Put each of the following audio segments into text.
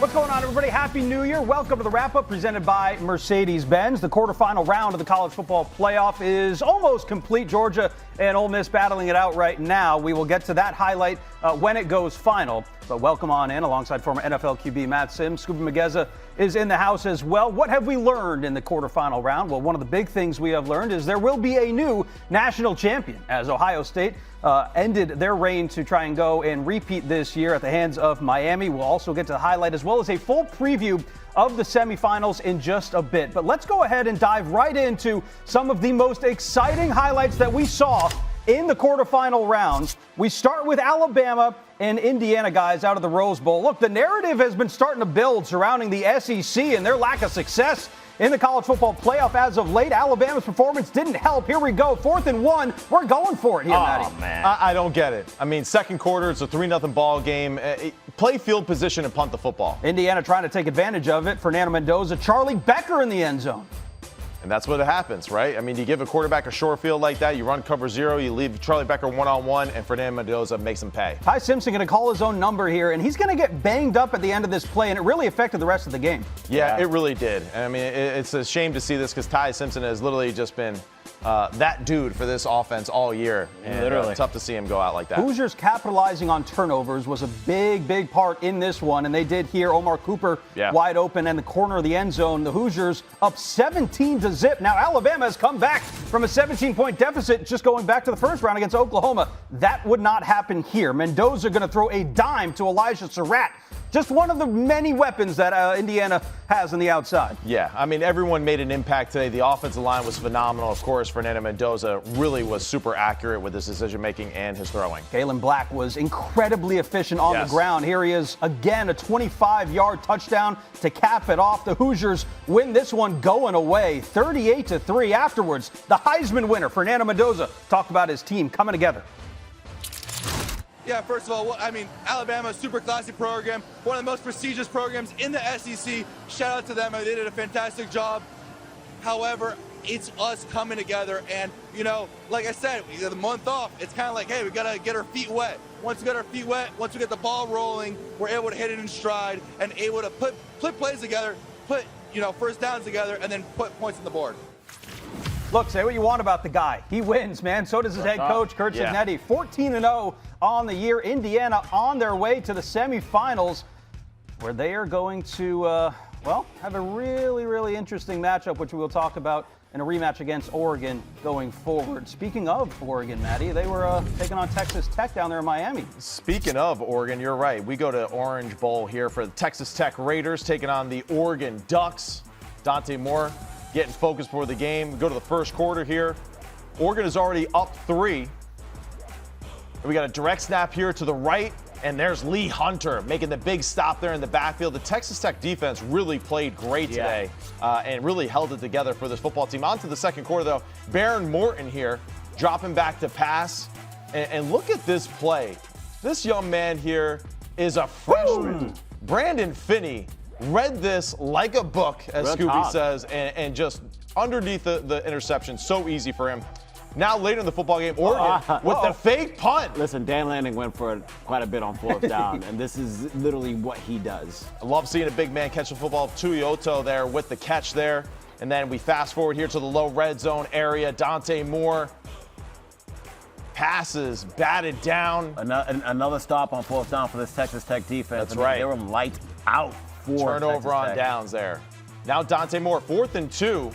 What's going on, everybody? Happy New Year. Welcome to the wrap-up presented by Mercedes-Benz. The quarterfinal round of the college football playoff is almost complete. Georgia and Ole Miss battling it out right now. We will get to that highlight when it goes final. But welcome on in alongside former NFL QB Matt Sims. Skubie Mageza is in the house as well. What have we learned in the quarterfinal round? Well, one of the big things we have learned is there will be a new national champion as Ohio State ended their reign to try and go and repeat this year at the hands of Miami. We'll also get to the highlight as well as a full preview of the semifinals in just a bit. But let's go ahead and dive right into some of the most exciting highlights that we saw in the quarterfinal round. We start with Alabama and Indiana, guys, out of the Rose Bowl. Look, the narrative has been starting to build surrounding the SEC and their lack of success in the college football playoff as of late. Alabama's performance didn't help. Here we go. 4th and 1. We're going for it here, Matty. Man. I don't get it. I mean, second quarter, it's a 3-0 ball game. Play field position and punt the football. Indiana trying to take advantage of it. Fernando Mendoza, Charlie Becker in the end zone. And that's what happens, right? I mean, you give a quarterback a short field like that, you run cover zero, you leave Charlie Becker one-on-one, and Fernando Mendoza makes him pay. Ty Simpson going to call his own number here, and he's going to get banged up at the end of this play, and it really affected the rest of the game. Yeah, it really did. I mean, it's a shame to see this because Ty Simpson has literally just been that dude for this offense all year. And literally. Tough to see him go out like that. Hoosiers capitalizing on turnovers was a big part in this one, and they did here. Omar Cooper wide open in the corner of the end zone. The Hoosiers up 17-0. Now Alabama has come back from a 17-point deficit just going back to the first round against Oklahoma. That would not happen here. Mendoza going to throw a dime to Elijah Surratt. Just one of the many weapons that Indiana has on the outside. Yeah, I mean, everyone made an impact today. The offensive line was phenomenal. Of course, Fernando Mendoza really was super accurate with his decision-making and his throwing. Galen Black was incredibly efficient on the ground. Here he is again, a 25-yard touchdown to cap it off. The Hoosiers win this one going away, 38-3. Afterwards, the Heisman winner, Fernando Mendoza, talked about his team coming together. Yeah, first of all, I mean, Alabama, super classy program, one of the most prestigious programs in the SEC. Shout out to them. They did a fantastic job. However, it's us coming together. And, you know, like I said, we got the month off. It's kind of like, hey, we got to get our feet wet. Once we get our feet wet, once we get the ball rolling, we're able to hit it in stride and able to put plays together, put, you know, first downs together, and then put points on the board. Look, say what you want about the guy. He wins, man. So does his head coach, Curt Cignetti. 14-0 on the year. Indiana on their way to the semifinals, where they are going to, have a really interesting matchup, which we will talk about in a rematch against Oregon going forward. Speaking of Oregon, Matty, they were taking on Texas Tech down there in Miami. Speaking of Oregon, you're right. We go to Orange Bowl here for the Texas Tech Raiders taking on the Oregon Ducks. Dante Moore getting focused for the game. We go to the first quarter here. Oregon is already up 3. We got a direct snap here to the right, and there's Lee Hunter making the big stop there in the backfield. The Texas Tech defense really played great today and really held it together for this football team. On to the second quarter, though. Baron Morton here dropping back to pass. And look at this play. This young man here is a freshman. Woo! Brandon Finney read this like a book, as Scooby says, and just underneath the interception. So easy for him. Now later in the football game, Oregon with the fake punt. Listen, Dan Lanning went for quite a bit on 4th down, and this is literally what he does. I love seeing a big man catch the football. Tuiyoto there with the catch there. And then we fast forward here to the low red zone area. Dante Moore passes, batted down. Another stop on 4th down for this Texas Tech defense. That's right. They were light out for turnover on Tech. downs there. Now Dante Moore, 4th and 2.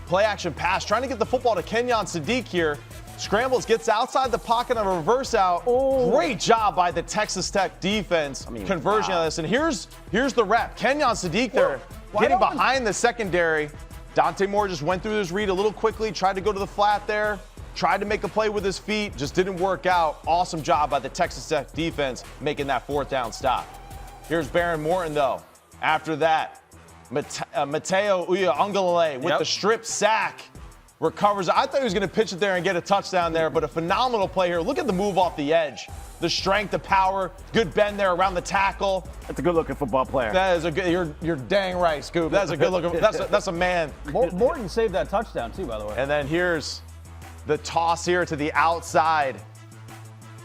Play action pass, trying to get the football to Kenyon Sadiq here. Scrambles, gets outside the pocket on a reverse out. Oh. Great job by the Texas Tech defense conversion on this. And here's the rep. Kenyon Sadiq there getting behind the secondary. Dante Moore just went through his read a little quickly, tried to go to the flat there, tried to make a play with his feet, just didn't work out. Awesome job by the Texas Tech defense making that 4th down stop. Here's Baron Morton, though. After that, Mateo Uiagalelei with the strip sack. Recovers. I thought he was going to pitch it there and get a touchdown there, but a phenomenal play here. Look at the move off the edge. The strength, the power, good bend there around the tackle. That's a good-looking football player. That is a good. You're dang right, Scoop. That's a good-looking. That's a man. Morton saved that touchdown too, by the way. And then here's the toss here to the outside.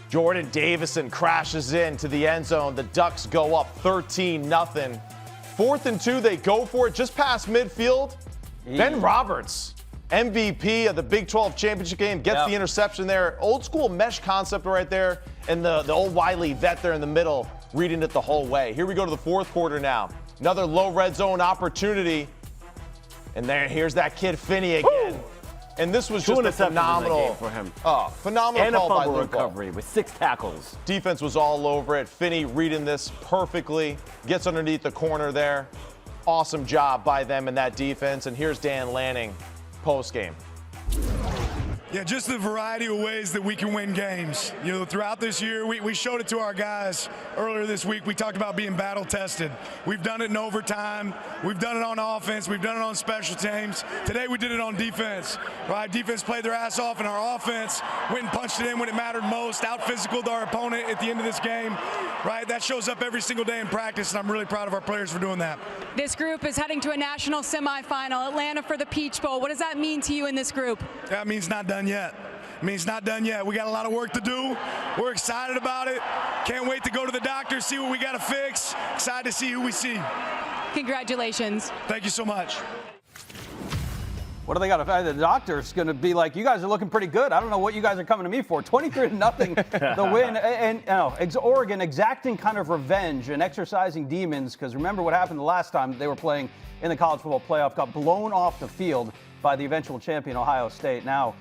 Jordan Davison crashes into the end zone. The Ducks go up 13-0. 4th and 2, they go for it just past midfield. Ben Roberts, MVP of the Big 12 championship game, gets the interception there. Old school mesh concept right there, and the old Wiley vet there in the middle, reading it the whole way. Here we go to the 4th quarter now. Another low red zone opportunity. And here's that kid Finney again. Woo! And this was just a phenomenal for him. Phenomenal and call by a fumble Luke recovery with 6 tackles. Defense was all over it. Finney reading this perfectly, gets underneath the corner there. Awesome job by them in that defense. And here's Dan Lanning post-game. Yeah, just the variety of ways that we can win games. You know, throughout this year, we showed it to our guys earlier this week. We talked about being battle tested. We've done it in overtime. We've done it on offense. We've done it on special teams. Today we did it on defense. Right? Defense played their ass off, and our offense went and punched it in when it mattered most, out-physicaled our opponent at the end of this game. Right? That shows up every single day in practice, and I'm really proud of our players for doing that. This group is heading to a national semifinal, Atlanta for the Peach Bowl. What does that mean to you in this group? That means not done yet. I mean, it's not done yet. We got a lot of work to do. We're excited about it. Can't wait to go to the doctor, see what we got to fix. Excited to see who we see. Congratulations. Thank you so much. What do they got to find? The doctor's going to be like, you guys are looking pretty good. I don't know what you guys are coming to me for. 23-0, the win. And Oregon exacting kind of revenge and exercising demons, because remember what happened the last time they were playing in the college football playoff, got blown off the field by the eventual champion, Ohio State. Now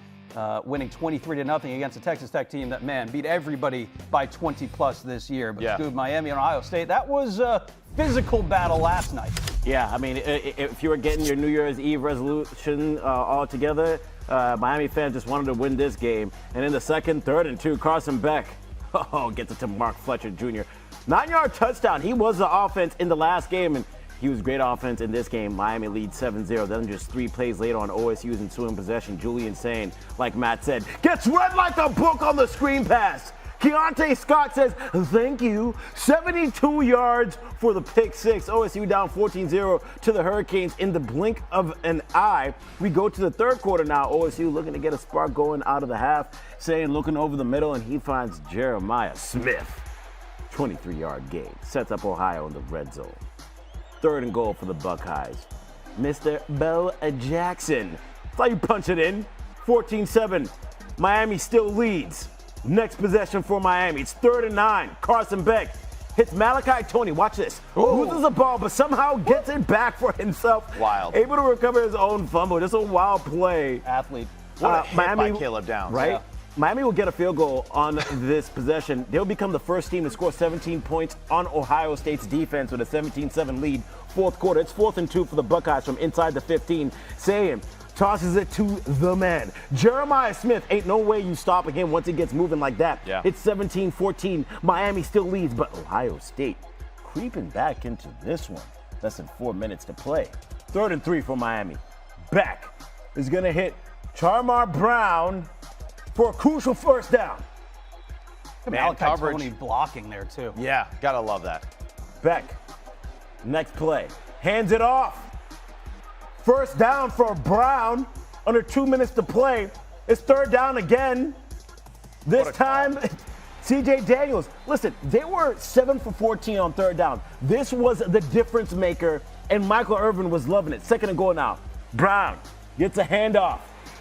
winning 23-0 against a Texas Tech team that, man, beat everybody by 20+ this year. But Scoob, Miami and Ohio State, that was a physical battle last night. Yeah, I mean, if you were getting your New Year's Eve resolution all together, Miami fans just wanted to win this game. And in the second, 3rd and 2, Carson Beck gets it to Mark Fletcher Jr. 9-yard touchdown. He was the offense in the last game, and he was great offense in this game. Miami leads 7-0. Then just 3 plays later on OSU's ensuing possession, Julian Sane, like Matt said, gets read like a book on the screen pass. Keontae Scott says, thank you. 72 yards for the pick 6. OSU down 14-0 to the Hurricanes in the blink of an eye. We go to the 3rd quarter now. OSU looking to get a spark going out of the half. Sane looking over the middle, and he finds Jeremiah Smith. 23-yard gain. Sets up Ohio in the red zone. 3rd and goal for the Buckeyes. Mr. Bo Jackson. That's how you punch it in. 14-7. Miami still leads. Next possession for Miami. It's 3rd and 9. Carson Beck hits Malachi Tony. Watch this. Loses the ball, but somehow gets it back for himself. Wild. Able to recover his own fumble. Just a wild play. Athlete. What a hit by Caleb Downs. Right? Yeah. Miami will get a field goal on this possession. They'll become the first team to score 17 points on Ohio State's defense with a 17-7 lead. 4th quarter. It's 4th and 2 for the Buckeyes from inside the 15. Saying tosses it to the man. Jeremiah Smith, ain't no way you stop him once he gets moving like that. Yeah. It's 17-14. Miami still leads, but Ohio State creeping back into this one. Less than 4 minutes to play. 3rd and 3 for Miami. Beck is going to hit Charmar Brown for a crucial first down. Malachi coverage. Tony blocking there, too. Yeah, gotta love that. Beck, next play, hands it off. First down for Brown, under 2 minutes to play. It's 3rd down again. This time, CJ Daniels. Listen, they were 7 for 14 on 3rd down. This was the difference maker, and Michael Irvin was loving it. 2nd and goal now. Brown gets a handoff.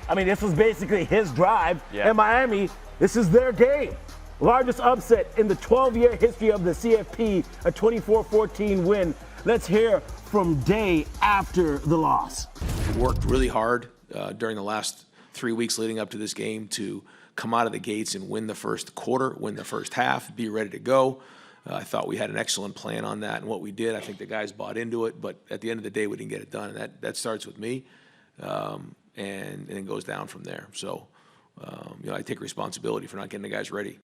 I mean, this was basically his drive. Yeah. And Miami, this is their game. Largest upset in the 12-year history of the CFP, a 24-14 win. Let's hear from Day after the loss. We worked really hard during the last 3 weeks leading up to this game to come out of the gates and win the first quarter, win the first half, be ready to go. I thought we had an excellent plan on that and what we did. I think the guys bought into it, but at the end of the day, we didn't get it done. And that starts with me. And it goes down from there. So, I take responsibility for not getting the guys ready.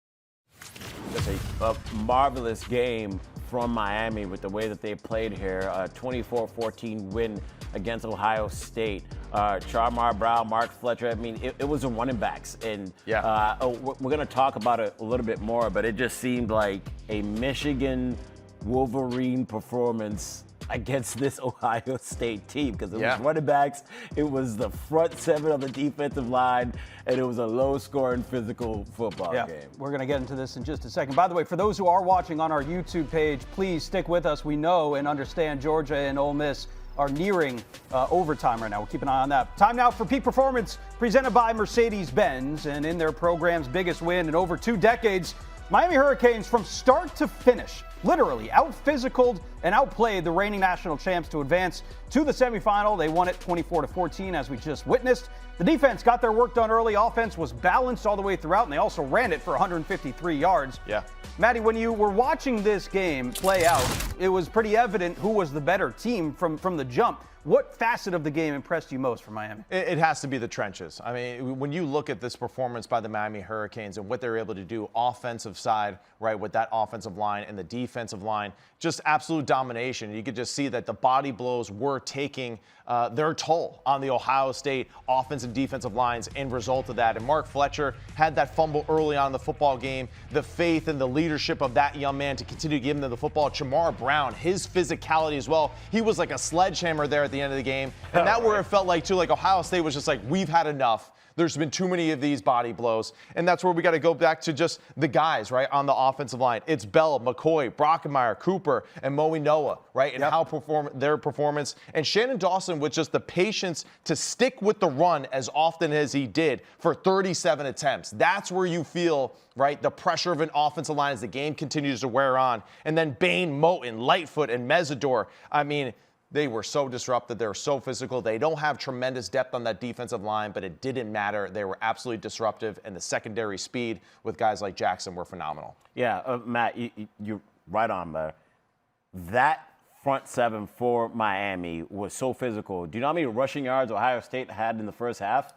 Just a marvelous game from Miami with the way that they played here. A 24-14 win against Ohio State. Charmar Brown, Mark Fletcher. I mean, it was the running backs. And we're going to talk about it a little bit more, but it just seemed like a Michigan Wolverine performance against this Ohio State team because it was running backs, it was the front seven of the defensive line, and it was a low-scoring physical football game. We're going to get into this in just a second. By the way, for those who are watching on our YouTube page, please stick with us. We know and understand Georgia and Ole Miss are nearing overtime right now. We'll keep an eye on that. Time now for Peak Performance, presented by Mercedes-Benz. And in their program's biggest win in over 2 decades, Miami Hurricanes, from start to finish, literally out-physicaled and outplayed the reigning national champs to advance to the semifinal. They won it 24-14, as we just witnessed. The defense got their work done early. Offense was balanced all the way throughout, and they also ran it for 153 yards. Yeah. Maddie, when you were watching this game play out, it was pretty evident who was the better team from the jump. What facet of the game impressed you most from Miami? It has to be the trenches. I mean, when you look at this performance by the Miami Hurricanes and what they're able to do offensive side, right, with that offensive line and the defensive line, just absolute domination. You could just see that the body blows were taking their toll on the Ohio State offensive and defensive lines in result of that. And Mark Fletcher had that fumble early on in the football game. The faith and the leadership of that young man to continue to give him the football. Jamar Brown, his physicality as well. He was like a sledgehammer there at the end of the game. And that where it felt like, too, like Ohio State was just like, we've had enough. There's been too many of these body blows. And that's where we got to go back to just the guys, right, on the offensive line. It's Bell, McCoy, Brockenmeyer, Cooper, and Moe Noah, right, and how their performance. And Shannon Dawson with just the patience to stick with the run as often as he did for 37 attempts. That's where you feel, right, the pressure of an offensive line as the game continues to wear on. And then Bain, Moten, Lightfoot, and Mesidor. I mean, they were so disruptive. They were so physical. They don't have tremendous depth on that defensive line, but it didn't matter. They were absolutely disruptive, and the secondary speed with guys like Jackson were phenomenal. Yeah, Matt, you're right on, man. That front seven for Miami was so physical. Do you know how many rushing yards Ohio State had in the first half?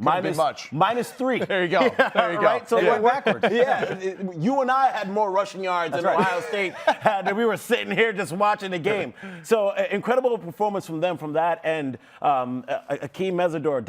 -3. There you go. There you go. Right? So they went backwards. Yeah. You and I had more rushing yards than Ohio State had, and we were sitting here just watching the game. So incredible performance from them from that end. Akeem Mesidor,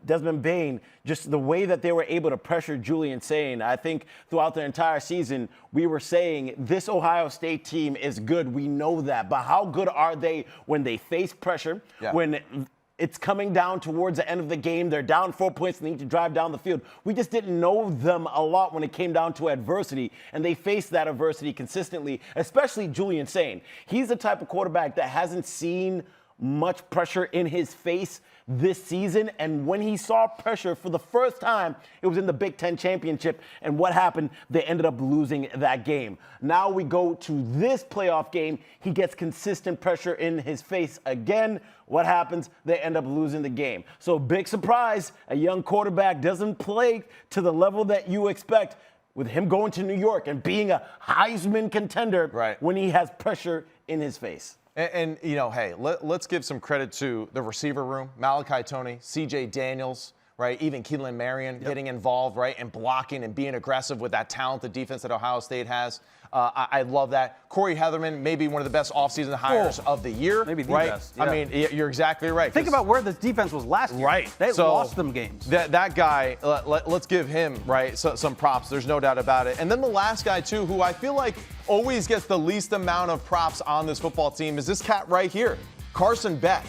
Desmond Bain, just the way that they were able to pressure Julian Sain. I think throughout the entire season, we were saying this Ohio State team is good. We know that. But how good are they when they face pressure, when it's coming down towards the end of the game, they're down 4 points, they need to drive down the field. We just didn't know them a lot when it came down to adversity, and they faced that adversity consistently, especially Julian Sain. He's the type of quarterback that hasn't seen much pressure in his face this season, and when he saw pressure for the first time, it was in the Big Ten Championship, and what happened? They ended up losing that game. Now we go to this playoff game. He gets consistent pressure in his face again. What happens? They end up losing the game. So big surprise, a young quarterback doesn't play to the level that you expect with him going to New York and being a Heisman contender when he has pressure in his face. And you know, hey, let's give some credit to the receiver room. Malachi Toney, C.J. Daniels, right? Even Keelan Marion getting involved, right? And blocking and being aggressive with that talented defense that Ohio State has. I love that. Corey Heatherman, maybe one of the best offseason hires of the year. Maybe the best. I mean, you're exactly right. Think about where the defense was last year. Right. They lost them games. That guy, let's give him, right, some props. There's no doubt about it. And then the last guy, too, who I feel like always gets the least amount of props on this football team is this cat right here. Carson Beck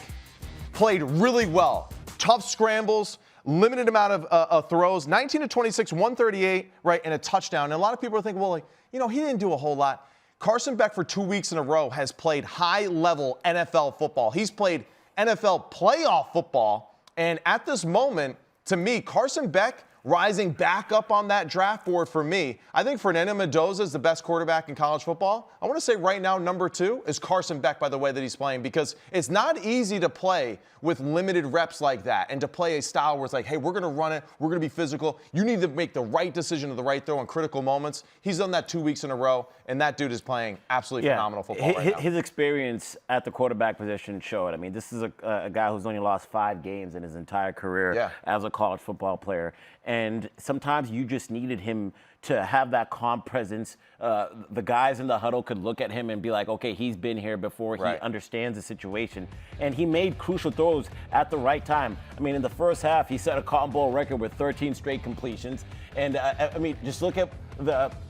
played really well. Tough scrambles. Limited amount of throws, 19 to 26, 138, right, and a touchdown. And a lot of people are thinking, well, like, you know, he didn't do a whole lot. Carson Beck for 2 weeks in a row has played high-level NFL football. He's played NFL playoff football. And at this moment, to me, Carson Beck rising back up on that draft board for me. I think Fernando Mendoza is the best quarterback in college football. I want to say right now, number 2 is Carson Beck by the way that he's playing, because it's not easy to play with limited reps like that and to play a style where it's like, hey, we're going to run it, we're going to be physical. You need to make the right decision of the right throw in critical moments. He's done that 2 weeks in a row, and that dude is playing absolutely phenomenal football right now. His experience at the quarterback position showed. I mean, this is a guy who's only lost 5 games in his entire career as a college football player. And sometimes you just needed him to have that calm presence. The guys in the huddle could look at him and be like, okay, he's been here before. He understands the situation. And he made crucial throws at the right time. I mean, in the first half, he set a Cotton Bowl record with 13 straight completions. And, I mean, just look at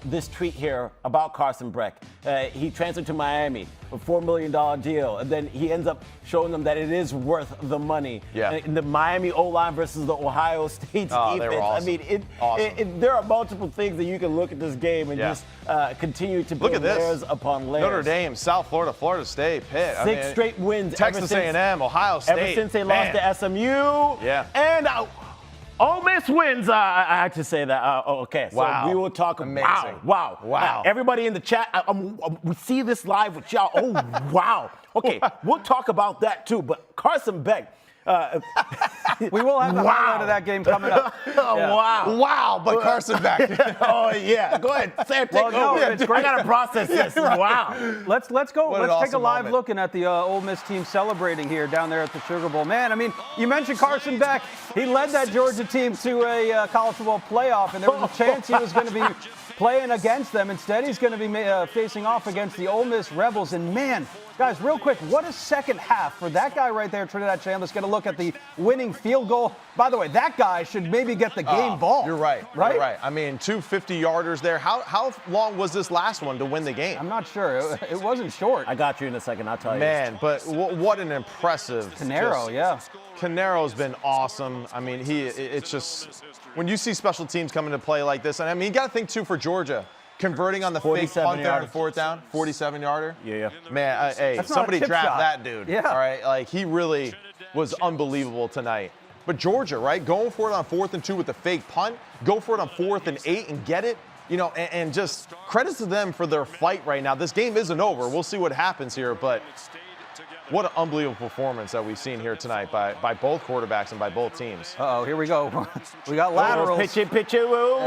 this tweet here about Carson Beck. He transferred to Miami, a $4 million deal, and then he ends up showing them that it is worth the money. Yeah. And the Miami O-line versus the Ohio State defense. They were awesome. I mean, there are multiple things that you can look at this game and just continue to build layers upon layers. Notre Dame, South Florida, Florida State, Pitt. Six straight wins. Texas A&M, Ohio State. Ever since they lost to SMU. Yeah. And Ole Miss wins. I had to say that. Okay, so wow. we will talk. Amazing. Wow. Everybody in the chat, we see this live with y'all. Oh, wow. Okay, we'll talk about that too. But Carson Beck. We will have the highlight of that game coming up. Wow, but Carson Beck. Oh, yeah. Go ahead. Sam, take over. It's great. I got to process this. Wow. Let's go. What Let's an take a awesome live moment. look at the Ole Miss team celebrating here down there at the Sugar Bowl. Man, I mean, you mentioned Carson Beck. He led that Georgia team to a college football playoff, and there was a chance he was going to be playing against them. Instead, he's going to be facing off against the Ole Miss Rebels. And man, guys, real quick, what a second half for that guy right there, Trinidad Chambliss. Get a look at the winning field goal. By the way, that guy should maybe get the game ball. You're right. You're right. I mean, 2 50-yarders there. How long was this last one to win the game? I'm not sure. It wasn't short. I got you in a second. I'll tell you. Man, but what an impressive. Canaro, Canaro's been awesome. I mean, it's just, when you see special teams come into play like this, and I mean, you got to think, too, for Georgia, converting on the fake punt there on the fourth down, 47-yarder. Yeah. Man, hey, somebody draft that dude. Yeah. All right, like, he really was unbelievable tonight. But Georgia, right, going for it on 4th and 2 with the fake punt, go for it on 4th and 8 and get it. You know, and just credits to them for their fight right now. This game isn't over. We'll see what happens here, but what an unbelievable performance that we've seen here tonight by both quarterbacks and by both teams. Uh-oh, here we go. We got laterals. Pitch it. Oh,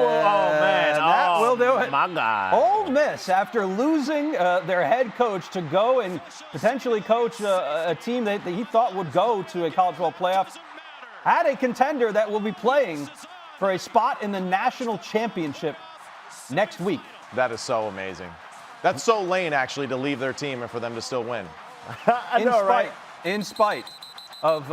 man. That will do it. My God. Ole Miss, after losing their head coach to go and potentially coach a team that he thought would go to a college football playoff, had a contender that will be playing for a spot in the national championship next week. That is so amazing. That's so Lane, actually, to leave their team and for them to still win. I know, right? In spite of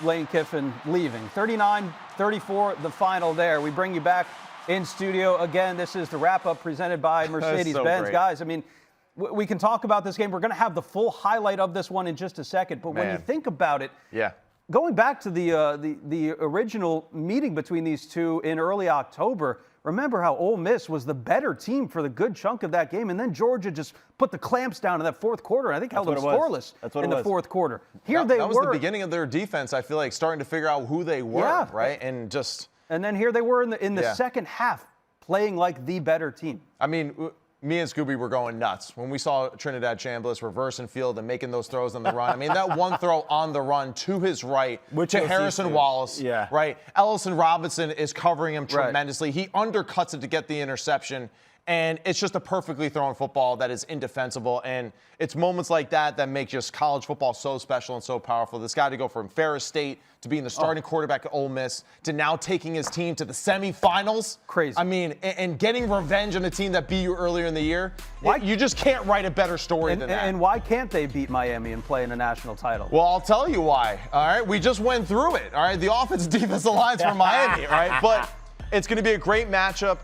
Lane Kiffin leaving. 39-34, the final there. We bring you back in studio again. This is the wrap-up presented by Mercedes-Benz. So guys, I mean, we can talk about this game. We're going to have the full highlight of this one in just a second. But when you think about it, going back to the original meeting between these two in early October, remember how Ole Miss was the better team for the good chunk of that game, and then Georgia just put the clamps down in that fourth quarter. I think held them scoreless in the fourth quarter. That was the beginning of their defense, I feel like, starting to figure out who they were, right? And then here they were in the second half playing like the better team. I mean, me and Scooby were going nuts when we saw Trinidad Chambliss reversing field and making those throws on the run. I mean, that one throw on the run to his right, to Harrison Wallace, right? Ellison Robinson is covering him tremendously. He undercuts it to get the interception, and it's just a perfectly thrown football that is indefensible. And it's moments like that that make just college football so special and so powerful. This guy to go from Ferris State to being the starting quarterback at Ole Miss to now taking his team to the semifinals. Crazy. I mean, and getting revenge on the team that beat you earlier in the year. You just can't write a better story than that. And why can't they beat Miami and play in a national title? Well, I'll tell you why. All right, we just went through it. All right, the offensive-defensive lines for Miami. All right, but it's going to be a great matchup.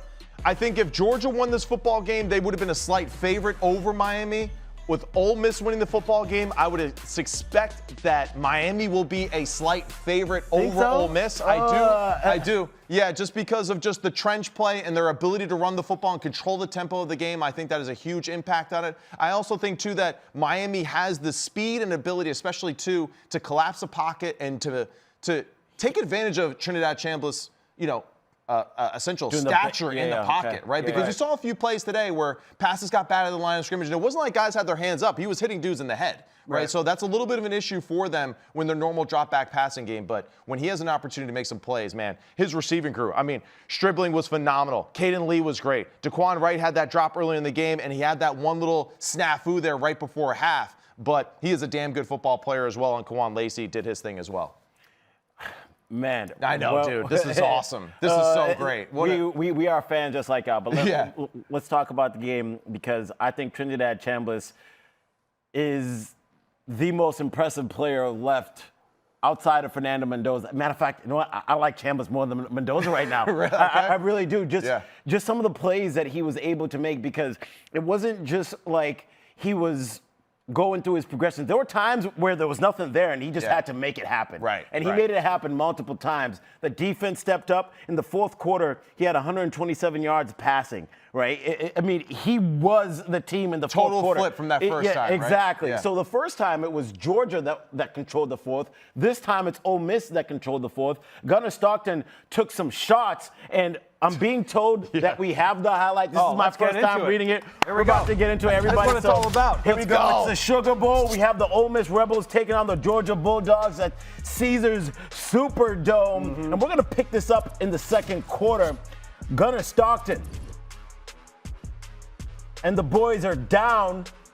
I think if Georgia won this football game, they would have been a slight favorite over Miami. With Ole Miss winning the football game, I would expect that Miami will be a slight favorite over Ole Miss. I do. Yeah, just because of just the trench play and their ability to run the football and control the tempo of the game. I think that is a huge impact on it. I also think, too, that Miami has the speed and ability, especially, to collapse the pocket and to take advantage of Trinidad Chambliss, essential stature in the pocket, right? Because you saw a few plays today where passes got bad at the line of scrimmage, and it wasn't like guys had their hands up. He was hitting dudes in the head, right? So that's a little bit of an issue for them when their normal drop-back passing game. But when he has an opportunity to make some plays, man, his receiving crew, I mean, Stribling was phenomenal. Caden Lee was great. Daquan Wright had that drop early in the game, and he had that one little snafu there right before half. But he is a damn good football player as well, and Kawan Lacey did his thing as well. Man, I know, dude. This is awesome. This is so great. We are fans just like y'all, but let's talk about the game, because I think Trinidad Chambliss is the most impressive player left outside of Fernando Mendoza. Matter of fact, you know what? I like Chambers more than Mendoza right now. Really? Okay. I really do. Just some of the plays that he was able to make, because it wasn't just like he was going through his progressions. There were times where there was nothing there, and he just had to make it happen. Right. And he made it happen multiple times. The defense stepped up. In the fourth quarter, he had 127 yards passing, right? I mean, he was the team in the fourth quarter. Total flip from that first time, right? Exactly. Yeah. So the first time it was Georgia that controlled the fourth. This time it's Ole Miss that controlled the fourth. Gunnar Stockton took some shots, and I'm being told that we have the highlight. This is my first time reading it. We're about to get into it, everybody. That's what it's all about. Here we go. It's the Sugar Bowl. We have the Ole Miss Rebels taking on the Georgia Bulldogs at Caesars Superdome. And we're going to pick this up in the second quarter. Gunnar Stockton and the boys are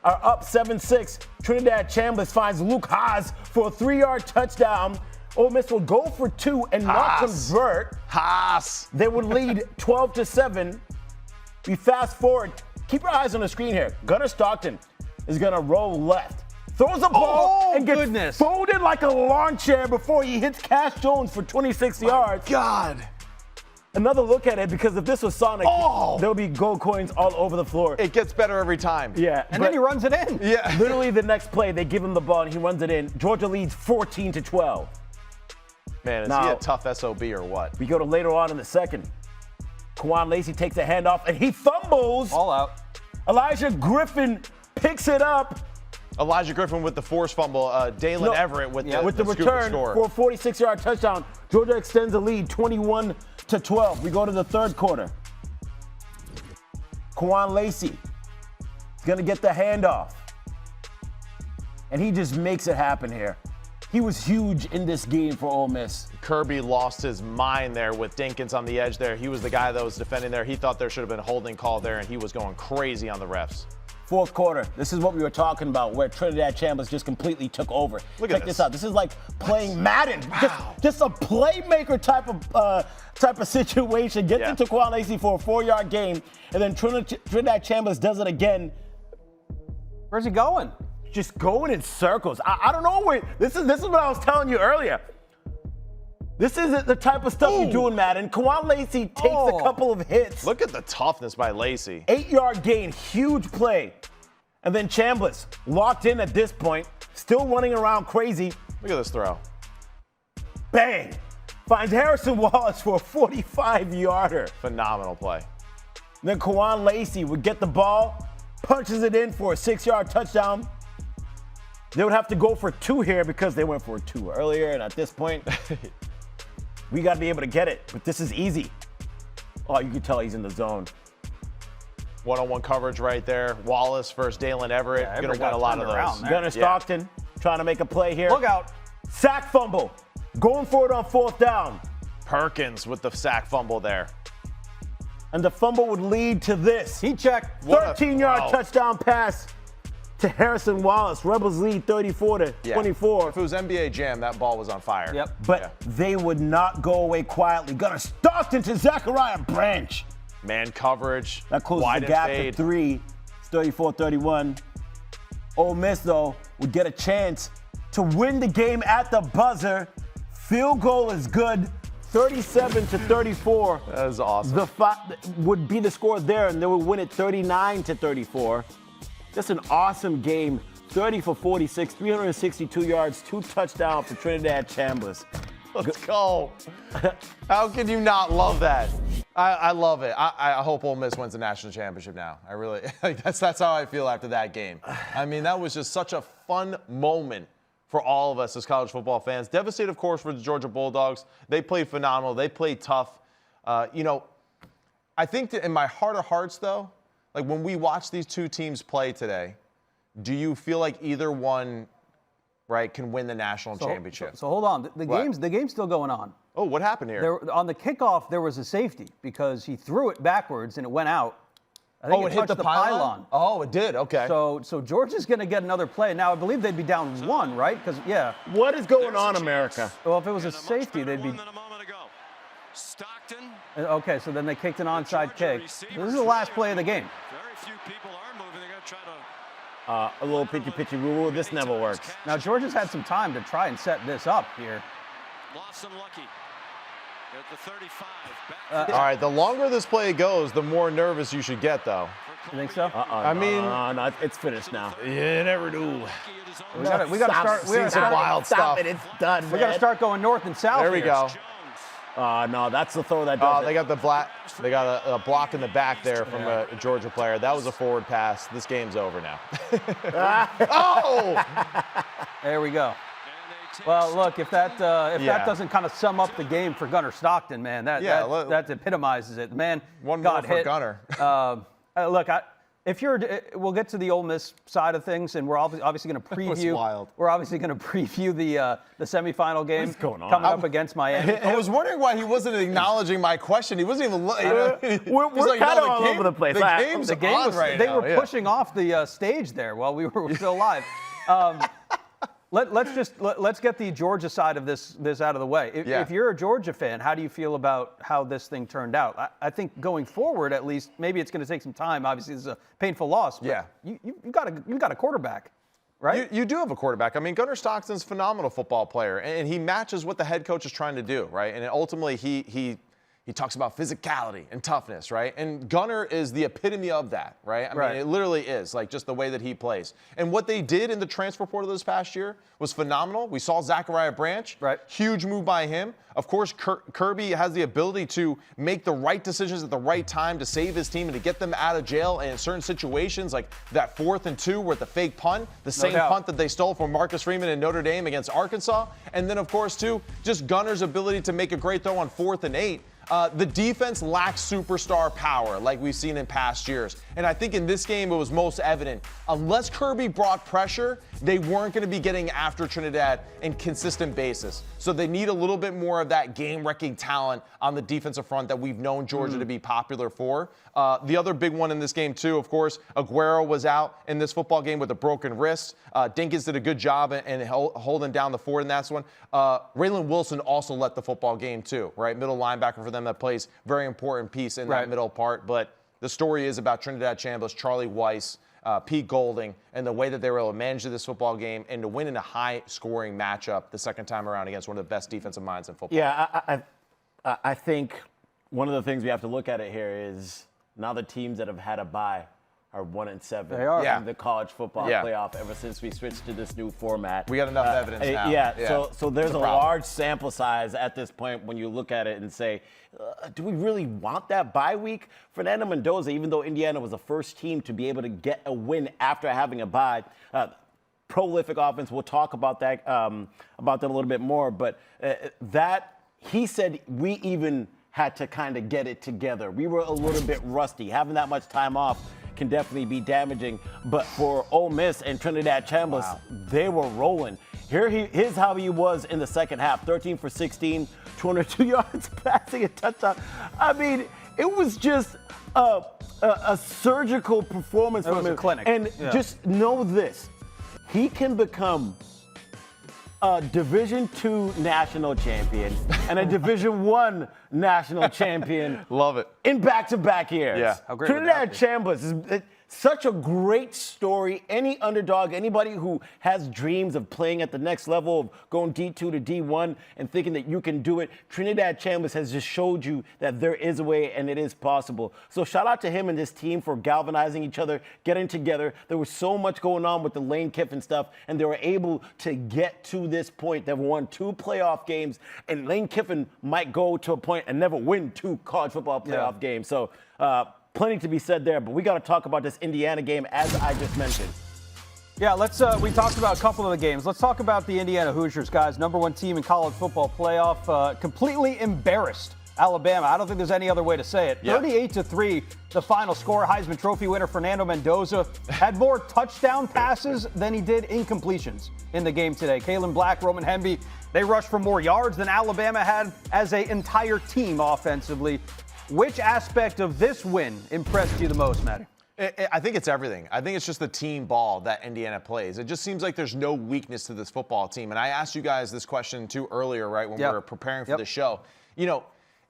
up 7-6. Trinidad Chambers finds Luke Haas for a 3-yard touchdown. Ole Miss will go for 2 and not convert. Haas. They would lead 12-7. We fast forward. Keep your eyes on the screen here. Gunnar Stockton is going to roll left. Throws the ball and gets folded like a lawn chair before he hits Cash Jones for 26 yards. God. Another look at it, because if this was Sonic, there'll be gold coins all over the floor. It gets better every time. Yeah. And then he runs it in. Yeah. Literally the next play, they give him the ball and he runs it in. Georgia leads 14-12. Man, is he a tough SOB or what? We go to later on in the second. Kwan Lacey takes the handoff and he fumbles. All out. Elijah Griffin picks it up. Elijah Griffin with the forced fumble. Dalen Everett with the return for a 46-yard touchdown. Georgia extends the lead 21-12. We go to the third quarter. Kwan Lacey is going to get the handoff. And he just makes it happen here. He was huge in this game for Ole Miss. Kirby lost his mind there with Dinkins on the edge there. He was the guy that was defending there. He thought there should have been a holding call there, and he was going crazy on the refs. Fourth quarter. This is what we were talking about, where Trinidad Chambers just completely took over. Check this out. This is like playing Madden. Wow. Just a playmaker type of situation. Gets into Kwan Lacey for a 4-yard gain, and then Trinidad Chambers does it again. Where's he going? Just going in circles. I don't know where. This is what I was telling you earlier. This is the type of stuff you do in Madden. Kwan Lacey takes a couple of hits. Look at the toughness by Lacey. 8-yard gain, huge play. And then Chambers, locked in at this point, still running around crazy. Look at this throw. Bang! Finds Harrison Wallace for a 45-yarder. Phenomenal play. Then Kwan Lacey would get the ball, punches it in for a 6-yard touchdown. They would have to go for 2 here because they went for 2 earlier, and at this point, we got to be able to get it. But this is easy. Oh, you can tell he's in the zone. One-on-one coverage right there. Wallace versus Dalen Everett. Going to win a lot of those. Gunnar Stockton trying to make a play here. Look out. Sack fumble. Going for it on 4th down. Perkins with the sack fumble there. And the fumble would lead to this. Heat check. 13-yard touchdown pass to Harrison Wallace. Rebels lead 34-24. If it was NBA Jam, that ball was on fire. Yep. But they would not go away quietly. Gunnar Stockton to Zachariah Branch. Man coverage. That closes the gap to 3. It's 34-31. Ole Miss, though, would get a chance to win the game at the buzzer. Field goal is good. 37-34. That is awesome. Would be the score there, and they would win it 39-34. Just an awesome game. 30 for 46, 362 yards, 2 touchdowns for Trinidad Chambers. Let's go. How can you not love that? I love it. I hope Ole Miss wins the national championship now. I really, that's how I feel after that game. I mean, that was just such a fun moment for all of us as college football fans. Devastated, of course, for the Georgia Bulldogs. They played phenomenal. They played tough. I think that in my heart of hearts, though, like when we watch these two teams play today, do you feel like either one, right, can win the national championship? So hold on. The game's still going on. Oh, what happened here? On the kickoff, there was a safety because he threw it backwards and it went out. I think it hit the pylon? Oh, it did. Okay. So Georgia's going to get another play. Now, I believe they'd be down 1, right? Because, What is going on, America? Well, if it was a safety, they'd be... Okay, so then they kicked an onside kick. So this is the last play of the game. Very few people are moving. They're going to try to A little pitchy woo. This never works. Now, Georgia's had some time to try and set this up here. Lawson lucky at the 35. All right, the longer this play goes, the more nervous you should get, though. You think so? I mean, no, it's finished now. you never do. We got to start. Seen some wild stuff. It's done. We got to start going north and south. There we here. go. No, that's the throw that does They got the black. They got a block in the back there from a Georgia player. That was a forward pass. This game's over now. Oh! There we go. Well, look, if that doesn't kind of sum up the game for Gunnar Stockton, man, that epitomizes it. Man, One got more for hit. Gunnar. Look, we'll get to the Ole Miss side of things, and we're obviously going to preview. Wild. We're obviously going to preview the semifinal game What's going on? coming up against Miami. I was wondering why he wasn't acknowledging my question. He wasn't even. We're kind of all over the place. The game's The game on was, right they now. were pushing off the stage there while we were still live. Let's get the Georgia side of this out of the way. If you're a Georgia fan, how do you feel about how this thing turned out? I think going forward, at least, maybe it's going to take some time. Obviously, this is a painful loss. But you've got a quarterback, right? You do have a quarterback. I mean, Gunnar Stockton's a phenomenal football player, and he matches what the head coach is trying to do, right? And ultimately, he talks about physicality and toughness, right? And Gunnar is the epitome of that, right? I mean, it literally is, like, just the way that he plays. And what they did in the transfer portal this past year was phenomenal. We saw Zachariah Branch. Right. Huge move by him. Of course, Kirby has the ability to make the right decisions at the right time to save his team and to get them out of jail. And in certain situations, like that 4th and 2 with the fake punt, the same punt that they stole from Marcus Freeman in Notre Dame against Arkansas. And then, of course, too, just Gunnar's ability to make a great throw on 4th and 8. The defense lacks superstar power like we've seen in past years. And I think in this game it was most evident. Unless Kirby brought pressure, they weren't going to be getting after Trinidad in consistent basis. So they need a little bit more of that game-wrecking talent on the defensive front that we've known Georgia to be popular for. The other big one in this game, too, of course, Aguero was out in this football game with a broken wrist. Dinkins did a good job in holding down the fort in that one. Raylan Wilson also left the football game, too, right? Middle linebacker for them that plays very important piece in that middle part. But the story is about Trinidad Chambliss, Charlie Weiss, Pete Golding, and the way that they were able to manage this football game and to win in a high-scoring matchup the second time around against one of the best defensive minds in football. Yeah, I think one of the things we have to look at it here is now the teams that have had a bye are 1-7 They are. in the college football playoff ever since we switched to this new format. We got enough evidence now. So there's a large sample size at this point when you look at it and say, do we really want that bye week? Fernando Mendoza, even though Indiana was the first team to be able to get a win after having a bye, prolific offense. We'll talk about that a little bit more. But that he said we even had to kind of get it together. We were a little bit rusty. Having that much time off can definitely be damaging. But for Ole Miss and Trinidad Chambliss, they were rolling. Here's how he was in the second half. 13 for 16, 202 yards passing, a touchdown. I mean, it was just a surgical performance from him. It was a clinic. And just know this. He can become a Division II national champion and a Division I national champion. Love it. In back-to-back years. Yeah. How great would Trinidad that be? Chambliss is such a great story. Any underdog, anybody who has dreams of playing at the next level, of going D2 to D1 and thinking that you can do it, Trinidad Chambliss has just showed you that there is a way and it is possible. So shout out to him and this team for galvanizing each other, getting together. There was so much going on with the Lane Kiffin stuff, and they were able to get to this point. They've won 2 playoff games, and Lane Kiffin might go to a point and never win 2 college football playoff games. So, plenty to be said there, but we got to talk about this Indiana game, as I just mentioned. Yeah, we talked about a couple of the games. Let's talk about the Indiana Hoosiers, guys. Number 1 team in college football playoff. Completely embarrassed Alabama. I don't think there's any other way to say it. 38-3, the final score. Heisman Trophy winner Fernando Mendoza had more touchdown passes than he did incompletions in the game today. Kalen Black, Roman Hemby, they rushed for more yards than Alabama had as an entire team offensively. Which aspect of this win impressed you the most, Matty? I think it's everything. I think it's just the team ball that Indiana plays. It just seems like there's no weakness to this football team. And I asked you guys this question, too, earlier, right, when we were preparing for the show. You know,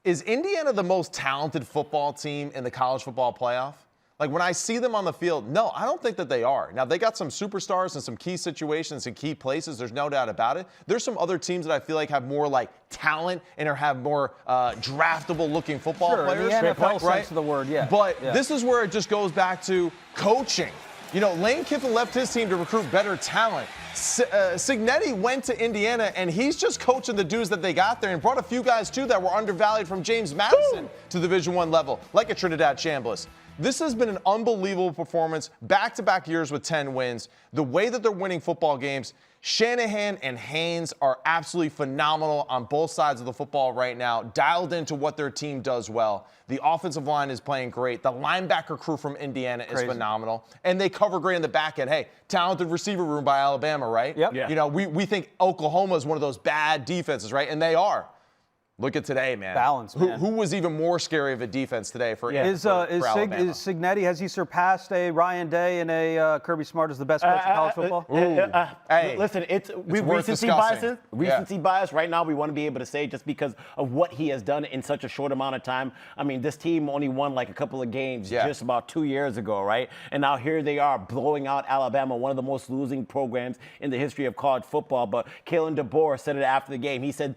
is Indiana the most talented football team in the college football playoff? Like, when I see them on the field, no, I don't think that they are. Now, they got some superstars in some key situations and key places. There's no doubt about it. There's some other teams that I feel like have more, like, talent and have more draftable-looking football players. In the NFL sense of the word, yeah. But this is where it just goes back to coaching. You know, Lane Kiffin left his team to recruit better talent. Cignetti went to Indiana, and he's just coaching the dudes that they got there and brought a few guys, too, that were undervalued from James Madison to the Division I level, like a Trinidad Chambliss. This has been an unbelievable performance, back-to-back years with 10 wins. The way that they're winning football games, Shanahan and Haynes are absolutely phenomenal on both sides of the football right now, dialed into what their team does well. The offensive line is playing great. The linebacker crew from Indiana is phenomenal. And they cover great in the back end. Hey, talented receiver room by Alabama, right? Yep. Yeah. You know, we think Oklahoma is one of those bad defenses, right? And they are. Look at today, man. Balance, man. Who was even more scary of a defense today for Alabama? Is Cignetti, has he surpassed a Ryan Day and a Kirby Smart as the best coach in college football? Hey, listen, it's recency discussing. Recency bias. Right now, we want to be able to say just because of what he has done in such a short amount of time. I mean, this team only won like a couple of games just about 2 years ago, right? And now here they are blowing out Alabama, one of the most losing programs in the history of college football. But Kalen DeBoer said it after the game. He said,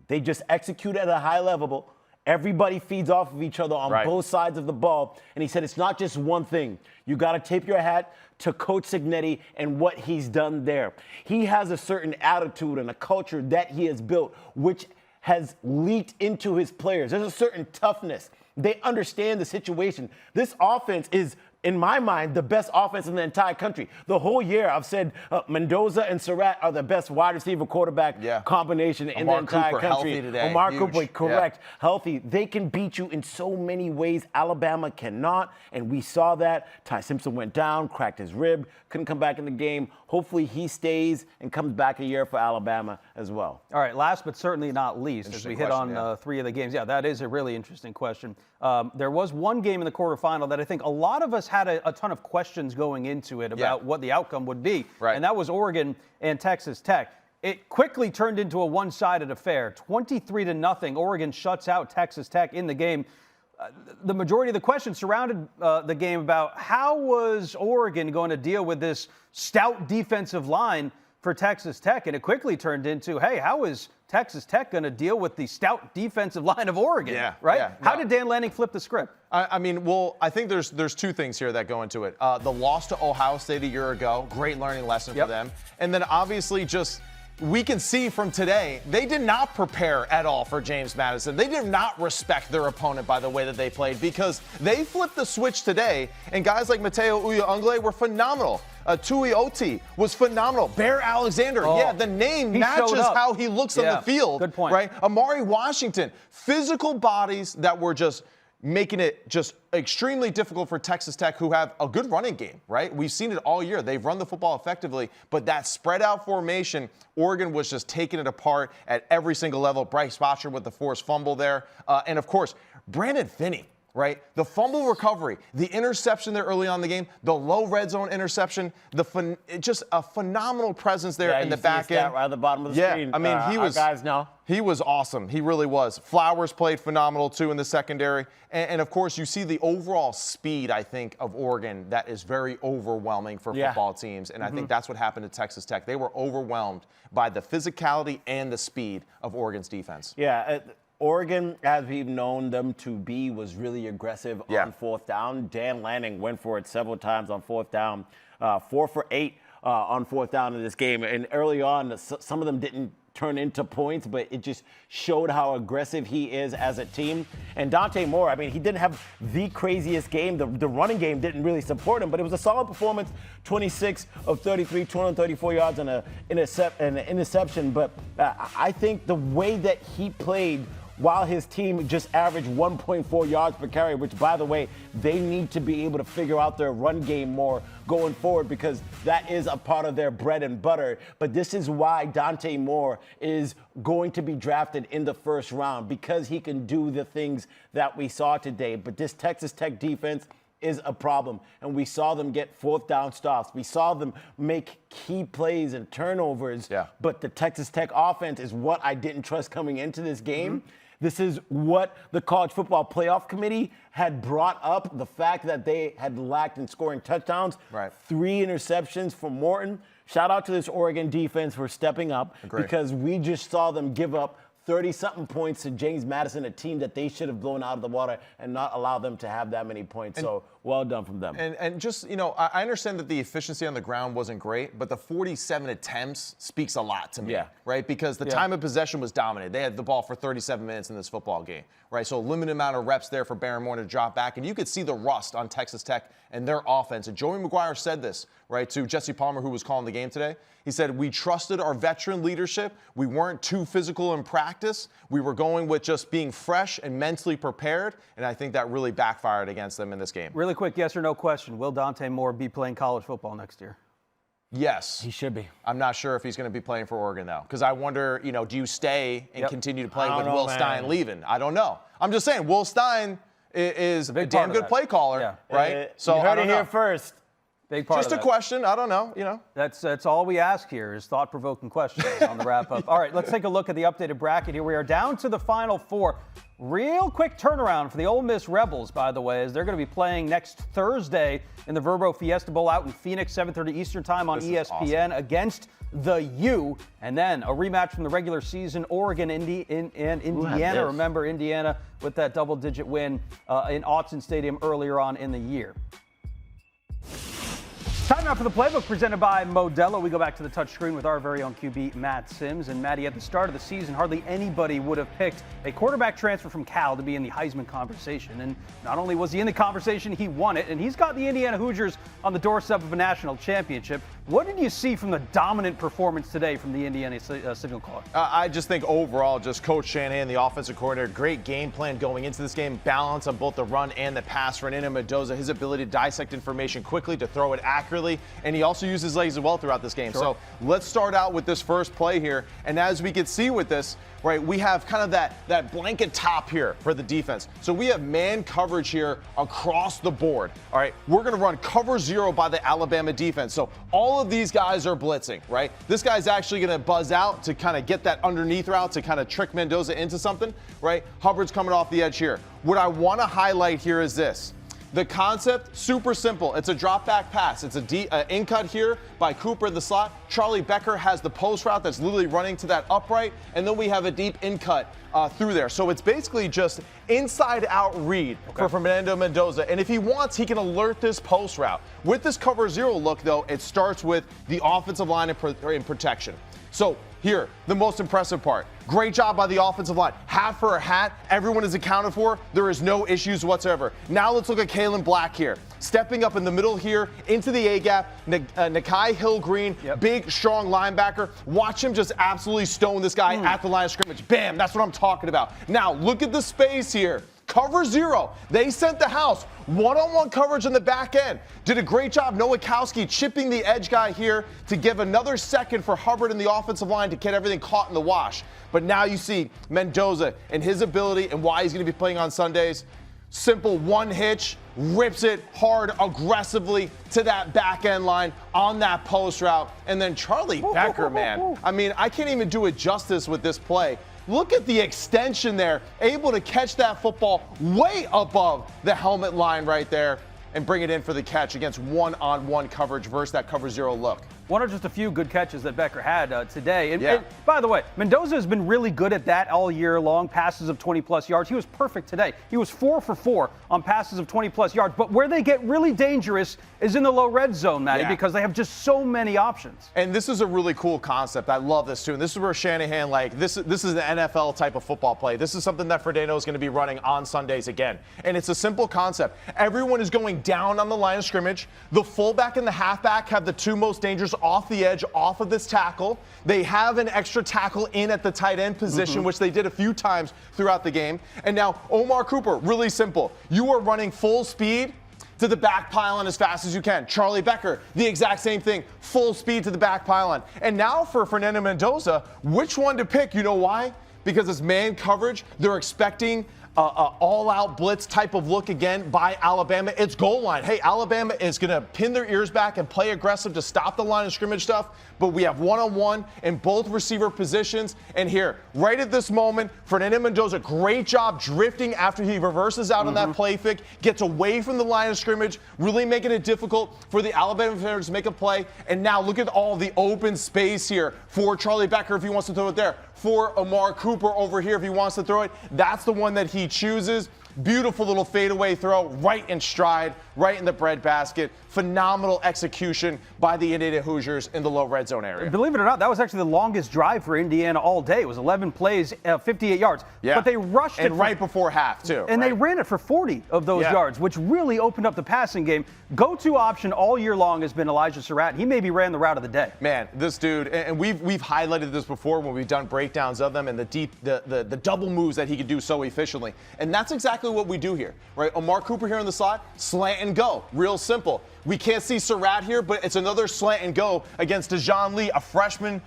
they just execute at a high level. Everybody feeds off of each other on both sides of the ball. And he said it's not just one thing. You got to tip your hat to Coach Cignetti and what he's done there. He has a certain attitude and a culture that he has built, which has leaked into his players. There's a certain toughness. They understand the situation. This offense is, in my mind, the best offense in the entire country. The whole year, I've said Mendoza and Surratt are the best wide receiver quarterback combination in the entire country. Healthy today. Omar Cooper, correct, healthy. They can beat you in so many ways. Alabama cannot, and we saw that. Ty Simpson went down, cracked his rib, couldn't come back in the game. Hopefully he stays and comes back a year for Alabama as well. All right, last but certainly not least, as we hit on 3 of the games. Yeah, that is a really interesting question. There was one game in the quarterfinal that I think a lot of us had a ton of questions going into it about what the outcome would be, and that was Oregon and Texas Tech. It quickly turned into a one-sided affair. 23-0, Oregon shuts out Texas Tech in the game. The majority of the questions surrounded the game about how was Oregon going to deal with this stout defensive line for Texas Tech, and it quickly turned into, hey, how is Texas Tech going to deal with the stout defensive line of Oregon? How did Dan Lanning flip the script? I mean, well, I think there's two things here that go into it. The loss to Ohio State a year ago, great learning lesson for them. And then obviously just we can see from today, they did not prepare at all for James Madison. They did not respect their opponent by the way that they played because they flipped the switch today, and guys like Mateo Uiagalelei were phenomenal. Tui Oti was phenomenal. Bear Alexander, the name matches how he looks on the field. Good point. Right? Amari Washington, physical bodies that were just making it just extremely difficult for Texas Tech, who have a good running game, right? We've seen it all year. They've run the football effectively, but that spread out formation, Oregon was just taking it apart at every single level. Bryce Botcher with the forced fumble there. And of course, Brandon Finney, right? The fumble recovery, the interception there early on in the game, the low red zone interception, just a phenomenal presence there in the back end. Right at the bottom of the screen. I mean, he was awesome. He really was. Flowers played phenomenal too in the secondary, and of course you see the overall speed, I think, of Oregon that is very overwhelming for football teams, and I think that's what happened to Texas Tech. They were overwhelmed by the physicality and the speed of Oregon's defense. Oregon, as we've known them to be, was really aggressive on fourth down. Dan Lanning went for it several times on fourth down, 4 for 8 on fourth down in this game. And early on, some of them didn't turn into points, but it just showed how aggressive he is as a team. And Dante Moore, I mean, he didn't have the craziest game. The running game didn't really support him, but it was a solid performance, 26 of 33, 234 yards and an interception. But I think the way that he played while his team just averaged 1.4 yards per carry, which, by the way, they need to be able to figure out their run game more going forward because that is a part of their bread and butter. But this is why Dante Moore is going to be drafted in the first round, because he can do the things that we saw today. But this Texas Tech defense is a problem, and we saw them get fourth down stops. We saw them make key plays and turnovers, but the Texas Tech offense is what I didn't trust coming into this game. This is what the College Football Playoff Committee had brought up, the fact that they had lacked in scoring touchdowns. Right. 3 interceptions from Morton. Shout out to this Oregon defense for stepping up because we just saw them give up 30-something points to James Madison, a team that they should have blown out of the water and not allow them to have that many points. So well done from them. And just, I understand that the efficiency on the ground wasn't great, but the 47 attempts speaks a lot to me, right? Because the time of possession was dominant. They had the ball for 37 minutes in this football game, right? So a limited amount of reps there for Barrymore to drop back. And you could see the rust on Texas Tech and their offense. And Joey McGuire said this, right, to Jesse Palmer, who was calling the game today. He said, we trusted our veteran leadership. We weren't too physical in practice. We were going with just being fresh and mentally prepared. And I think that really backfired against them in this game. Really quick, yes or no question. Will Dante Moore be playing college football next year? Yes. He should be. I'm not sure if he's going to be playing for Oregon, though. Because I wonder, do you stay and continue to play with Will Stein leaving? I don't know. I'm just saying, Will Stein is a damn good play caller, right? So you heard it here first. Big part just of a question. I don't know. That's all we ask here is thought-provoking questions on the wrap-up. All right, let's take a look at the updated bracket here. We are down to the Final Four. Real quick turnaround for the Ole Miss Rebels, by the way, as they're going to be playing next Thursday in the Verbo Fiesta Bowl out in Phoenix, 7:30 Eastern Time on ESPN against the U. And then a rematch from the regular season, Oregon and Indiana. Remember Indiana with that double-digit win in Autzen Stadium earlier on in the year. Time now for the playbook presented by Modelo. We go back to the touchscreen with our very own QB, Matt Sims. And Matty, at the start of the season, hardly anybody would have picked a quarterback transfer from Cal to be in the Heisman conversation. And not only was he in the conversation, he won it. And he's got the Indiana Hoosiers on the doorstep of a national championship. What did you see from the dominant performance today from the Indiana signal caller? I just think overall, just Coach Shanahan, the offensive coordinator, great game plan going into this game. Balance on both the run and the pass for Indiana Mendoza. His ability to dissect information quickly, to throw it accurately. And he also used his legs as well throughout this game. So let's start out with this first play here. And as we can see with this, right, we have kind of that blanket top here for the defense. So we have man coverage here across the board. All right, we're going to run cover 0 by the Alabama defense. So all of these guys are blitzing, right? This guy's actually going to buzz out to kind of get that underneath route to kind of trick Mendoza into something, right? Hubbard's coming off the edge here. What I want to highlight here is this. The concept, super simple. It's a drop back pass. It's a in cut here by Cooper in the slot. Charlie Becker has the post route that's literally running to that upright. And then we have a deep in cut through there. So it's basically just inside out read for Fernando Mendoza. And if he wants, he can alert this post route. With this cover 0 look, though, it starts with the offensive line in protection. So here, the most impressive part. Great job by the offensive line. Hat for a hat. Everyone is accounted for. There is no issues whatsoever. Now let's look at Kalen Black here. Stepping up in the middle here into the A-gap. Nakai Hill-Green, big, strong linebacker. Watch him just absolutely stone this guy at the line of scrimmage. Bam, that's what I'm talking about. Now look at the space here. Cover 0. They sent the house. One-on-one coverage in the back end. Did a great job. Nowakowski chipping the edge guy here to give another second for Hubbard in the offensive line to get everything caught in the wash. But now you see Mendoza and his ability and why he's going to be playing on Sundays. Simple one hitch, rips it hard, aggressively to that back end line on that post route. And then Charlie Becker, man. I mean, I can't even do it justice with this play. Look at the extension there, able to catch that football way above the helmet line right there and bring it in for the catch against one-on-one coverage versus that cover 0 look. One of just a few good catches that Becker had today. And by the way, Mendoza has been really good at that all year long, passes of 20-plus yards. He was perfect today. He was 4 for 4 on passes of 20-plus yards. But where they get really dangerous is in the low red zone, Matty, because they have just so many options. And this is a really cool concept. I love this, too. And this is where Shanahan, this is an NFL type of football play. This is something that Fernando is going to be running on Sundays again. And it's a simple concept. Everyone is going down on the line of scrimmage. The fullback and the halfback have the 2 most dangerous off the edge, off of this tackle. They have an extra tackle in at the tight end position, which they did a few times throughout the game. And now Omar Cooper, really simple. You are running full speed to the back pylon as fast as you can. Charlie Becker, the exact same thing, full speed to the back pylon. And now for Fernando Mendoza, which one to pick? You know why? Because it's man coverage. They're expecting all-out blitz type of look again by Alabama. It's goal line. Hey, Alabama is going to pin their ears back and play aggressive to stop the line of scrimmage stuff, but we have one-on-one in both receiver positions. And here, right at this moment, Fernando Mendoza, great job drifting after he reverses out on that play fake, gets away from the line of scrimmage, really making it difficult for the Alabama defenders to make a play. And now look at all the open space here for Charlie Becker if he wants to throw it there, for Amari Cooper over here if he wants to throw it. That's the one that he chooses. Beautiful little fadeaway throw right in stride, right in the breadbasket. Phenomenal execution by the Indiana Hoosiers in the low red zone area. Believe it or not, that was actually the longest drive for Indiana all day. It was 11 plays, 58 yards. Yeah. But they rushed it. And right before half, too. And they ran it for 40 of those yards, which really opened up the passing game. Go-to option all year long has been Elijah Surratt. He maybe ran the route of the day. Man, this dude, and we've highlighted this before when we've done breakdowns of them and the double moves that he could do so efficiently. And that's exactly what we do here, right? Amari Cooper here in the slot, slant and go. Real simple. We can't see Surratt here, but it's another slant and go against Dejon Lee, a freshman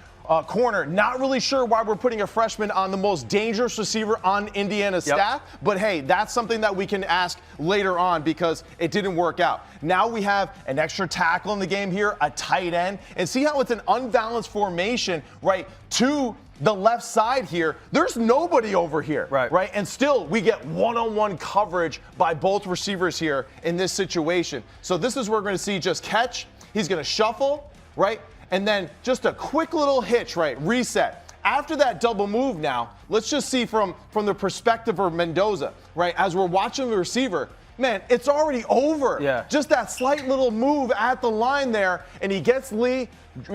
corner. Not really sure why we're putting a freshman on the most dangerous receiver on Indiana's staff, but hey, that's something that we can ask later on because it didn't work out. Now we have an extra tackle in the game here, a tight end, and see how it's an unbalanced formation, right, to the left side here. There's nobody over here, right? And still, we get one-on-one coverage by both receivers here in this situation. So this is where we're going to see just catch. He's going to shuffle, right? And then just a quick little hitch, right? Reset. After that double move now, let's just see from the perspective of Mendoza, right? As we're watching the receiver, man, it's already over. Yeah. Just that slight little move at the line there, and he gets Lee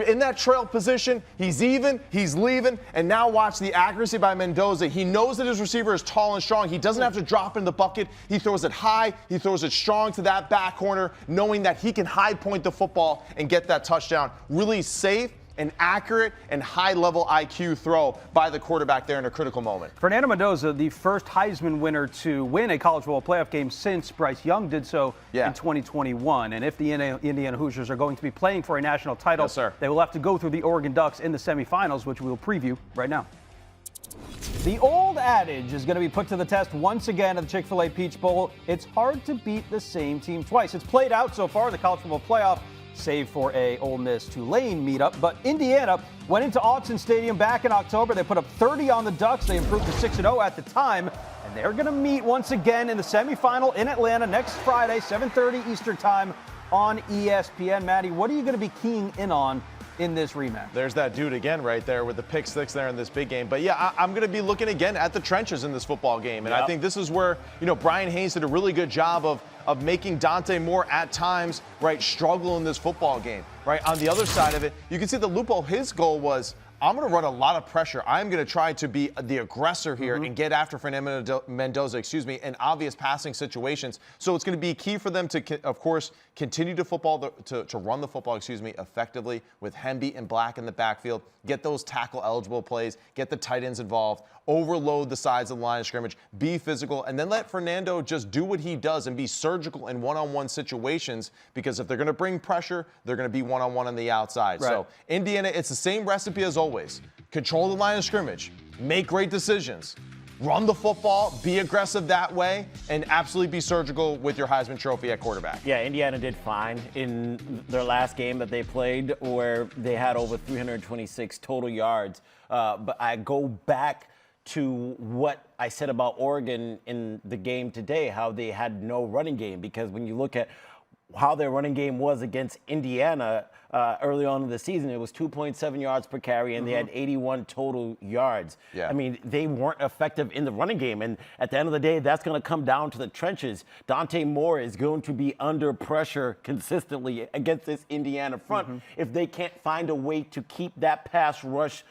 in that trail position. He's even, he's leaving, and now watch the accuracy by Mendoza. He knows that his receiver is tall and strong. He doesn't have to drop in the bucket. He throws it high. He throws it strong to that back corner, knowing that he can high point the football and get that touchdown. Really safe and accurate and high-level IQ throw by the quarterback there in a critical moment. Fernando Mendoza, the first Heisman winner to win a college football playoff game since Bryce Young did so in 2021. And if the Indiana Hoosiers are going to be playing for a national title, they will have to go through the Oregon Ducks in the semifinals, which we'll preview right now. The old adage is going to be put to the test once again at the Chick-fil-A Peach Bowl. It's hard to beat the same team twice. It's played out so far in the college football playoff, save for a Ole Miss Tulane meetup. But Indiana went into Autzen Stadium back in October. They put up 30 on the Ducks. They improved to 6-0 at the time. And they're going to meet once again in the semifinal in Atlanta next Friday, 7:30 Eastern time on ESPN. Maddie, what are you going to be keying in on in this rematch? There's that dude again right there with the pick six there in this big game. But yeah, I'm going to be looking again at the trenches in this football game. And I think this is where, Brian Haynes did a really good job of making Dante Moore at times, right, struggle in this football game, right? On the other side of it, you can see the loophole. His goal was, I'm going to run a lot of pressure. I'm going to try to be the aggressor here and get after Fernando Mendoza, in obvious passing situations. So it's going to be key for them to, of course, continue to run the football, effectively with Hemby and Black in the backfield, get those tackle-eligible plays, get the tight ends involved, overload the sides of the line of scrimmage, be physical, and then let Fernando just do what he does and be surgical in one-on-one situations, because if they're going to bring pressure, they're going to be one-on-one on the outside. Right. So Indiana, it's the same recipe as always. Control the line of scrimmage, make great decisions, run the football, be aggressive that way, and absolutely be surgical with your Heisman Trophy at quarterback. Yeah, Indiana did fine in their last game that they played, where they had over 326 total yards. But I go back to what I said about Oregon in the game today, how they had no running game, because when you look at how their running game was against Indiana early on in the season, it was 2.7 yards per carry, and they had 81 total yards. Yeah. I mean, they weren't effective in the running game, and at the end of the day, that's going to come down to the trenches. Dante Moore is going to be under pressure consistently against this Indiana front if they can't find a way to keep that pass rush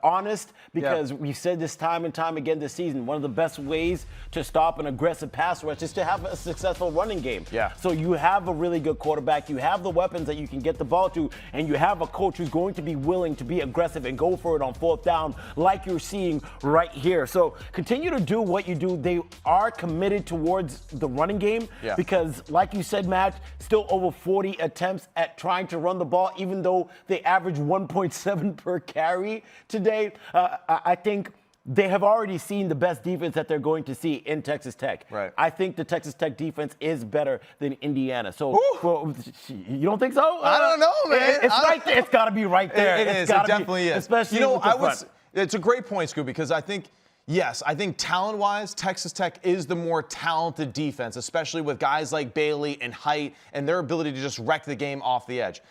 honest, because we've said this time and time again this season, one of the best ways to stop an aggressive pass rush is to have a successful running game. Yeah. So you have a really good quarterback, you have the weapons that you can get the ball to, and you have a coach who's going to be willing to be aggressive and go for it on fourth down like you're seeing right here. So continue to do what you do. They are committed towards the running game because, like you said, Matt, still over 40 attempts at trying to run the ball, even though they average 1.7 per carry today. I think they have already seen the best defense that they're going to see in Texas Tech. Right. I think the Texas Tech defense is better than Indiana. So, you don't think so? I don't know, man. It's right there. It's got to be right there. It is. It definitely is. Especially it's a great point, Scooby, because I think, yes, I think talent-wise, Texas Tech is the more talented defense, especially with guys like Bailey and height and their ability to just wreck the game off the edge.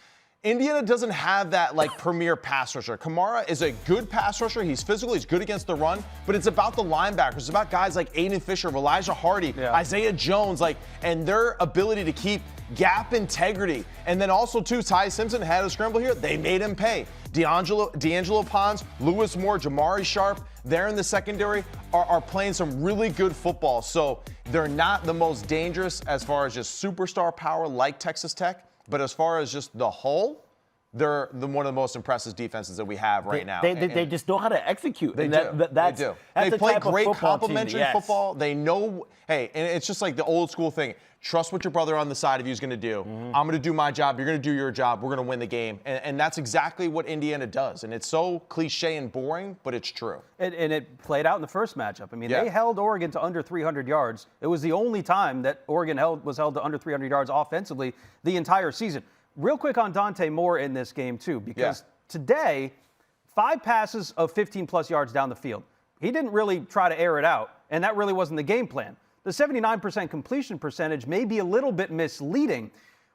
Indiana doesn't have that, like, premier pass rusher. Kamara is a good pass rusher. He's physical. He's good against the run. But it's about the linebackers. It's about guys like Aiden Fisher, Elijah Hardy, Isaiah Jones, and their ability to keep gap integrity. And then also, too, Ty Simpson had a scramble here. They made him pay. D'Angelo Pons, Lewis Moore, Jamari Sharp, they're in the secondary, are playing some really good football. So they're not the most dangerous as far as just superstar power like Texas Tech. But as far as just the whole, they're one of the most impressive defenses that we have right now. They just know how to execute. They do. They do. They play great complementary football. They know, hey, and it's just like the old school thing. Trust what your brother on the side of you is going to do. I'm going to do my job. You're going to do your job. We're going to win the game. And that's exactly what Indiana does. And it's so cliche and boring, but it's true. And it played out in the first matchup. I mean, they held Oregon to under 300 yards. It was the only time that Oregon was held to under 300 yards offensively the entire season. Real quick on Dante Moore in this game, too, because today, 5 passes of 15-plus yards down the field. He didn't really try to air it out, and that really wasn't the game plan. The 79% completion percentage may be a little bit misleading.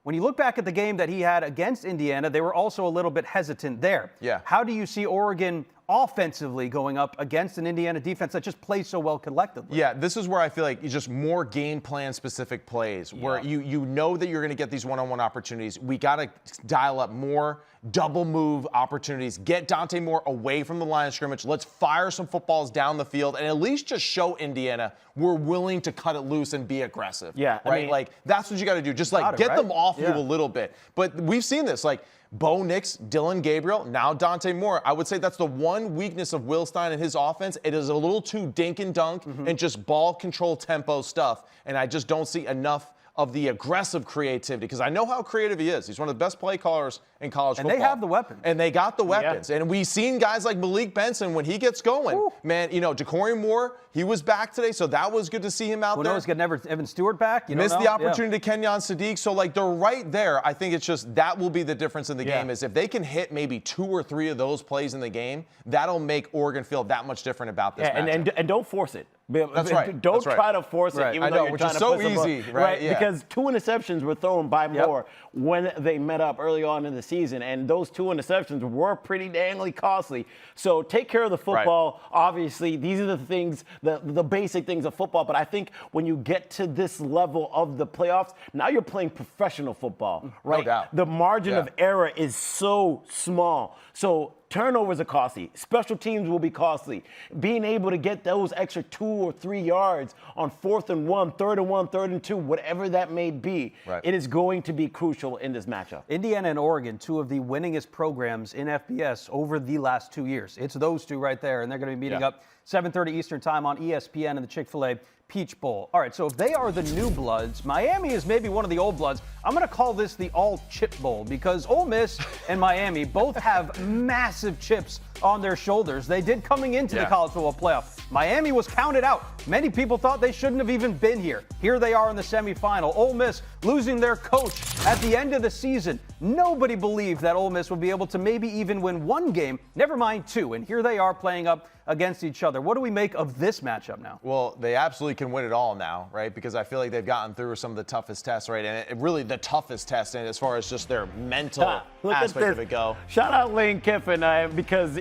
When you look back at the game that he had against Indiana, they were also a little bit hesitant there. Yeah. How do you see Oregon offensively going up against an Indiana defense that just plays so well collectively? Yeah, this is where I feel like it's just more game plan specific plays where you know that you're going to get these one-on-one opportunities. We got to dial up more double move opportunities. Get Dante Moore away from the line of scrimmage. Let's fire some footballs down the field and at least just show Indiana we're willing to cut it loose and be aggressive. Yeah, right. I mean, that's what you got to do. Just get them off you a little bit. But we've seen this. Bo Nix, Dylan Gabriel, now Dante Moore. I would say that's the one weakness of Will Stein and his offense. It is a little too dink and dunk and just ball control tempo stuff. And I just don't see enough of the aggressive creativity because I know how creative he is. He's one of the best play callers in college football. And they have the weapons. And they got the weapons. And we've seen guys like Malik Benson when he gets going. Man, Decory Moore, he was back today, so that was good to see him out there. Who knows, getting Evan Stewart back? Missed the opportunity to Kenyon Sadiq. So, they're right there. I think it's just that will be the difference in the game is if they can hit maybe 2 or 3 of those plays in the game, that'll make Oregon feel that much different about this matchup. And don't force it. That's right. Don't try to force it, even though you're which trying is to so put easy, right? Yeah. Because 2 interceptions were thrown by Moore when they met up early on in the season, and those 2 interceptions were pretty dangly costly. So take care of the football. Obviously, these are the things, the basic things of football. But I think when you get to this level of the playoffs, now you're playing professional football, right? No doubt. The margin of error is so small. So turnovers are costly. Special teams will be costly. Being able to get those extra 2 or 3 yards on 4th and 1, 3rd and 1, 3rd and 2, whatever that may be, it is going to be crucial in this matchup. Indiana and Oregon, 2 of the winningest programs in FBS over the last 2 years. It's those 2 right there, and they're going to be meeting up 7:30 Eastern time on ESPN in the Chick-fil-A Peach Bowl. All right, so if they are the new bloods, Miami is maybe one of the old bloods. I'm going to call this the all-chip bowl because Ole Miss and Miami both have massive chips on their shoulders. They did coming into the college football playoff. Miami was counted out. Many people thought they shouldn't have even been here. Here they are in the semifinal. Ole Miss losing their coach at the end of the season. Nobody believed that Ole Miss would be able to maybe even win 1 game, never mind 2. And here they are playing up against each other. What do we make of this matchup now? Well, they absolutely can win it all now, right? Because I feel like they've gotten through some of the toughest tests, right? And really the toughest test, and as far as just their mental aspect of it go. Shout out Lane Kiffin because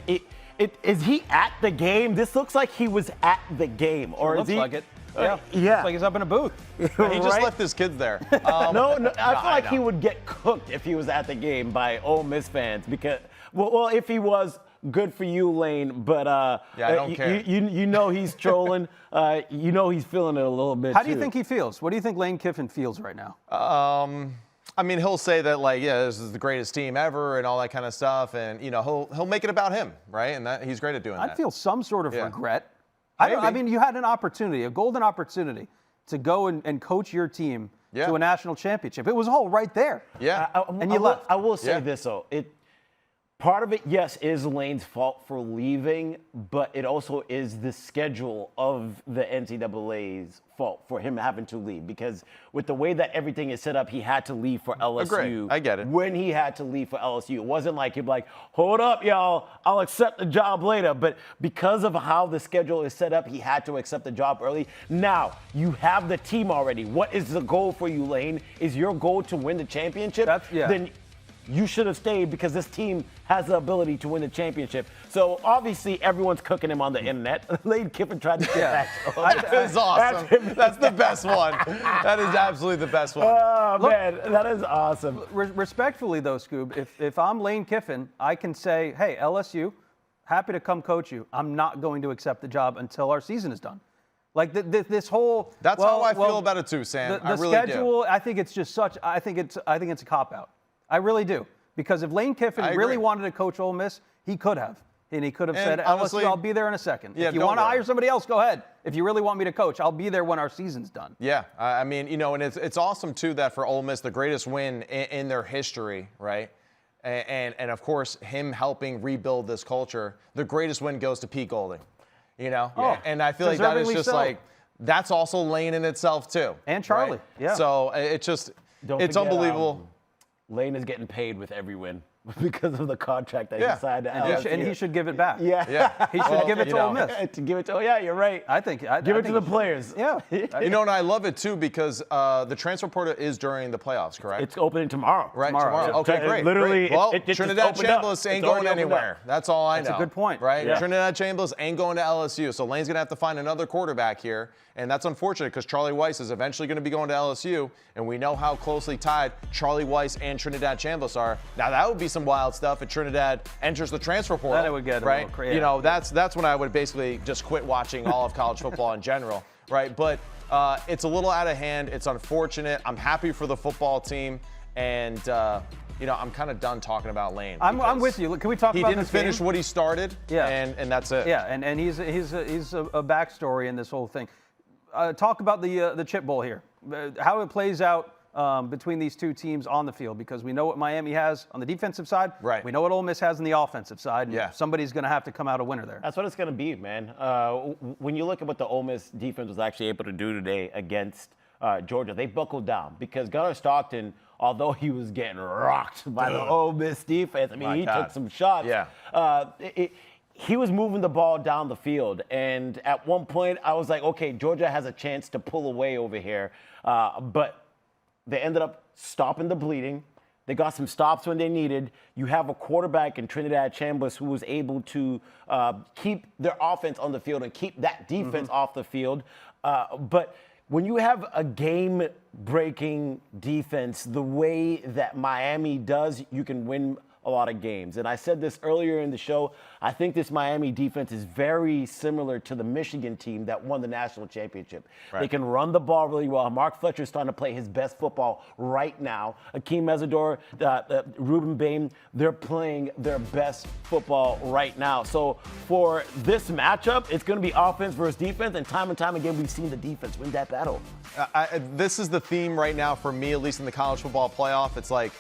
is he at the game? This looks like he was at the game, or looks is he? Like it. Yeah. Looks like he's up in a booth. He just left his kids there. No, I feel like he would get cooked if he was at the game by Ole Miss fans because, well, if he was, good for you, Lane. But I don't care. You know he's trolling. You know he's feeling it a little bit. How do you think he feels? What do you think Lane Kiffin feels right now? I mean, he'll say that this is the greatest team ever and all that kind of stuff, and he'll make it about him, right? And that he's great at doing that. I feel some sort of regret. Maybe. I mean, you had an opportunity, a golden opportunity, to go and coach your team to a national championship. It was all right there. Yeah. And you left. I will say this though, Part of it, yes, is Lane's fault for leaving, but it also is the schedule of the NCAA's fault for him having to leave. Because with the way that everything is set up, he had to leave for LSU. Agreed. I get it. When he had to leave for LSU, it wasn't like he'd be like, hold up, y'all, I'll accept the job later. But because of how the schedule is set up, he had to accept the job early. Now, you have the team already. What is the goal for you, Lane? Is your goal to win the championship? Then you should have stayed because this team has the ability to win the championship. So obviously everyone's cooking him on the internet. Lane Kiffin tried to get back. That is awesome. That's the best one. That is absolutely the best one. Oh, man, that is awesome. Respectfully, though, Scoob, if I'm Lane Kiffin, I can say, hey, LSU, happy to come coach you. I'm not going to accept the job until our season is done. Like this whole. That's how I feel about it too, Sam. The schedule, I think it's just such. I think it's a cop out. I really do. Because if Lane Kiffin really wanted to coach Ole Miss, he could have. And he could have said, honestly, I'll be there in a second. Yeah, if you want to hire somebody else, go ahead. If you really want me to coach, I'll be there when our season's done. Yeah, I mean, and it's awesome, too, that for Ole Miss, the greatest win in their history, right? And of course, him helping rebuild this culture, the greatest win goes to Pete Golding, And I feel like that is just that's also Lane in itself, too. And Charlie, right? yeah. So it's unbelievable. Lane is getting paid with every win because of the contract that he signed to LSU. And he should give it back. Yeah. He should give it to Ole Miss. To give it to, you're right. I think give it to the players. Yeah. And I love it too because the transfer portal is during the playoffs, correct? It's opening tomorrow. Right, tomorrow. Okay, great. Literally, Well, it Trinidad Chambliss ain't going anywhere. That's all I know. That's a good point. Right? Yeah. Trinidad Chambliss ain't going to LSU. So Lane's going to have to find another quarterback here. And that's unfortunate because Charlie Weiss is eventually going to be going to LSU. And we know how closely tied Charlie Weiss and Trinidad Chambliss are. Now, that would be some wild stuff if Trinidad enters the transfer portal. Then it would get right? a little crazy. That's when I would basically just quit watching all of college football in general. Right? But it's a little out of hand. It's unfortunate. I'm happy for the football team. And, I'm kind of done talking about Lane. I'm with you. Can we talk about this game? He didn't finish what he started, and that's it. Yeah, and he's a backstory in this whole thing. Talk about the Chip Bowl here, how it plays out between these two teams on the field, because we know what Miami has on the defensive side. Right. We know what Ole Miss has on the offensive side. Yeah. Somebody's going to have to come out a winner there. That's what it's going to be, man. When you look at what the Ole Miss defense was actually able to do today against Georgia, they buckled down because Gunnar Stockton, although he was getting rocked by the Ole Miss defense, he took some shots. Yeah. He was moving the ball down the field, and at one point I was like, okay, Georgia has a chance to pull away over here, but they ended up stopping the bleeding. They got some stops when they needed. You have a quarterback in Trinidad Chambliss who was able to keep their offense on the field and keep that defense off the field. But when you have a game-breaking defense the way that Miami does, you can win a lot of games. And I said this earlier in the show, I think this Miami defense is very similar to the Michigan team that won the national championship. Right. They can run the ball really well. Mark Fletcher's starting to play his best football right now. Akeem Mesidor, Ruben Bain, they're playing their best football right now. So for this matchup, it's going to be offense versus defense, and time again, we've seen the defense win that battle. This is the theme right now for me, at least in the college football playoff. It's like,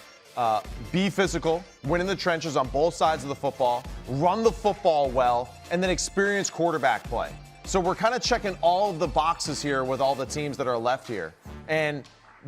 be physical, win in the trenches on both sides of the football, run the football well, and then experience quarterback play. So we're kind of checking all of the boxes here with all the teams that are left here. And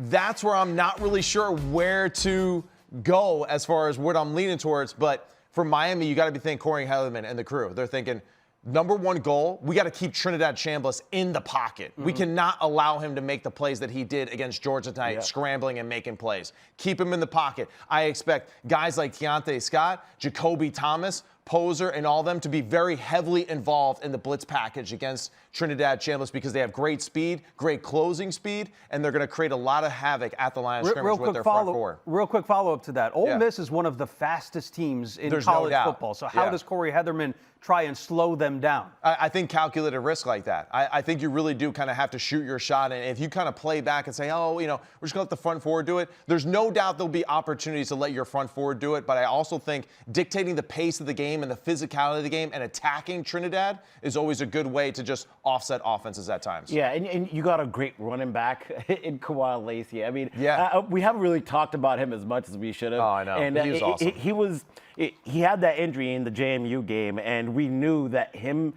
that's where I'm not really sure where to go as far as what I'm leaning towards. But for Miami, you got to be thinking Corey Hellerman and the crew. They're thinking, number one goal, we got to keep Trinidad Chambliss in the pocket. We cannot allow him to make the plays that he did against Georgia tonight, scrambling and making plays. Keep him in the pocket. I expect guys like Keontae Scott, Jacoby Thomas, Poser, and all of them to be very heavily involved in the blitz package against Trinidad Chambliss because they have great speed, great closing speed, and they're going to create a lot of havoc at the line of scrimmage with their front four. Real quick follow-up to that. Ole Miss is one of the fastest teams in college football. So how does Corey Heatherman try and slow them down? I think calculated risk like that. I think you really do kind of have to shoot your shot. And if you kind of play back and say, we're just going to let the front forward do it, there's no doubt there'll be opportunities to let your front forward do it. But I also think dictating the pace of the game game and the physicality of the game and attacking Trinidad is always a good way to just offset offenses at times. Yeah, and you got a great running back in Kawhi Lacey. I mean, yeah. We haven't really talked about him as much as we should have. Oh, I know. And he was awesome. He had that injury in the JMU game, and we knew that him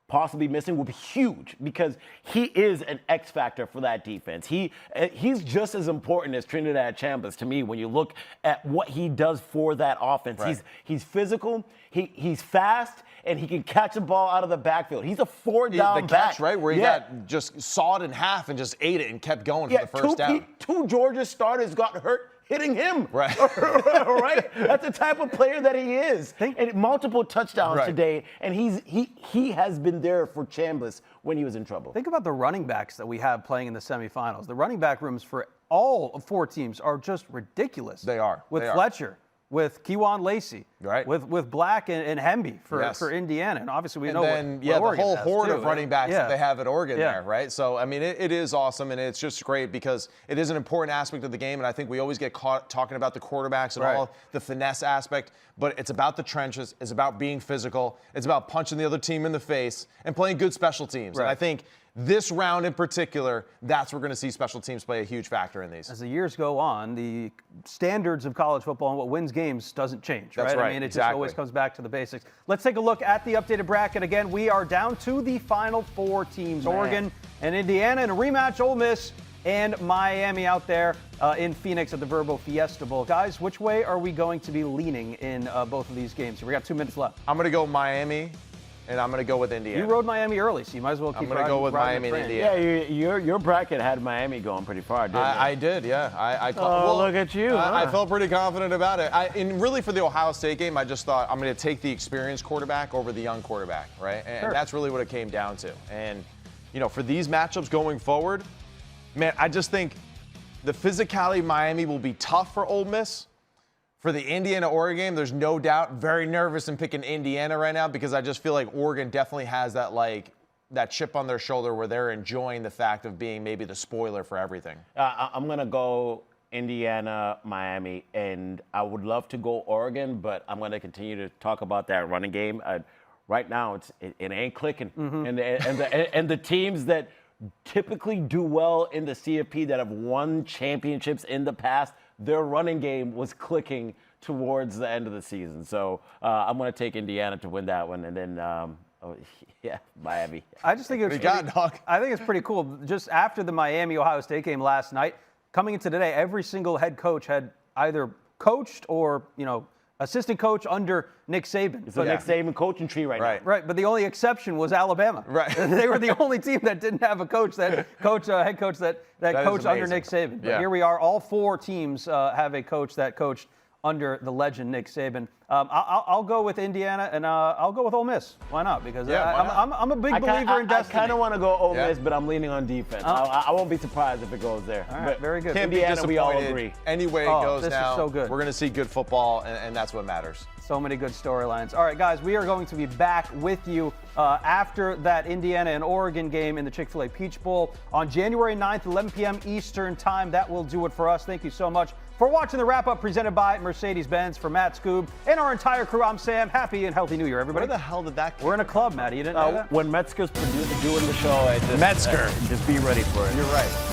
possibly missing would be huge because he is an X factor for that defense. He's just as important as Trinidad Chambers to me when you look at what he does for that offense. Right. He's physical, he's fast, and he can catch a ball out of the backfield. He's a four-down the back. catch, right, where he got just sawed in half and just ate it and kept going for the first down. Two Georgia starters got hurt hitting him. Right. Right? That's the type of player that he is. And multiple touchdowns today, and he has been there for Chambers when he was in trouble. Think about the running backs that we have playing in the semifinals. The running back rooms for all 4 teams are just ridiculous. They are. With Fletcher, with Kewan Lacey, right? With Black and Hemby for Indiana, and obviously we know the Oregon whole has horde too, of running backs that they have at Oregon Yeah. there, right? So I mean, it is awesome, and it's just great because it is an important aspect of the game, and I think we always get caught talking about the quarterbacks and all the finesse aspect, but it's about the trenches, it's about being physical, it's about punching the other team in the face and playing good special teams, and I think this round in particular, that's where we're going to see special teams play a huge factor in these. As the years go on, the standards of college football and what wins games doesn't change, That's right? I mean, it just always comes back to the basics. Let's take a look at the updated bracket. Again, we are down to the final 4 teams, Oregon and Indiana, in a rematch, Ole Miss and Miami out there in Phoenix at the Verbo Fiesta Bowl. Guys, which way are we going to be leaning in both of these games? We got 2 minutes left. I'm going to go Miami. And I'm going to go with Indiana. You rode Miami early, so you might as well keep I'm going to go with Miami and Indiana. Yeah, your bracket had Miami going pretty far, didn't it? I did, yeah. Look at you. I felt pretty confident about it. And really for the Ohio State game, I just thought I'm going to take the experienced quarterback over the young quarterback, right? And that's really what it came down to. And, you know, for these matchups going forward, man, I just think the physicality of Miami will be tough for Ole Miss. For the Indiana-Oregon game, there's no doubt. Very nervous in picking Indiana right now because I just feel like Oregon definitely has that chip on their shoulder where they're enjoying the fact of being maybe the spoiler for everything. I'm going to go Indiana, Miami, and I would love to go Oregon, but I'm going to continue to talk about that running game. Right now, it ain't clicking. And the teams that typically do well in the CFP that have won championships in the past, their running game was clicking towards the end of the season. So I'm going to take Indiana to win that one, and then Miami. I just think I think it's pretty cool. Just after the Miami-Ohio State game last night, coming into today, every single head coach had either coached or assistant coach under Nick Saban. It's a Nick Saban coaching tree right now. Right, but the only exception was Alabama. Right. They were the only team that didn't have a coach head coach that coached under Nick Saban. But here we are, all 4 teams have a coach that coached under the legend Nick Saban. I'll go with Indiana, and I'll go with Ole Miss. Why not? Because I'm a big believer in destiny. I kind of want to go Ole Miss, but I'm leaning on defense. I won't be surprised if it goes there. All right, very good. Can't Indiana, be we all agree. Any way it goes this now, is so good. We're going to see good football, and that's what matters. So many good storylines. All right, guys, we are going to be back with you after that Indiana and Oregon game in the Chick-fil-A Peach Bowl on January 9th, 11 p.m. Eastern Time. That will do it for us. Thank you so much for watching the wrap-up presented by Mercedes-Benz. For Matt Skoob and our entire crew, I'm Sam. Happy and healthy New Year, everybody. Where the hell did that come We're in a club, Matty. You didn't know that? When Metzger's doing the show, just be ready for it. You're right.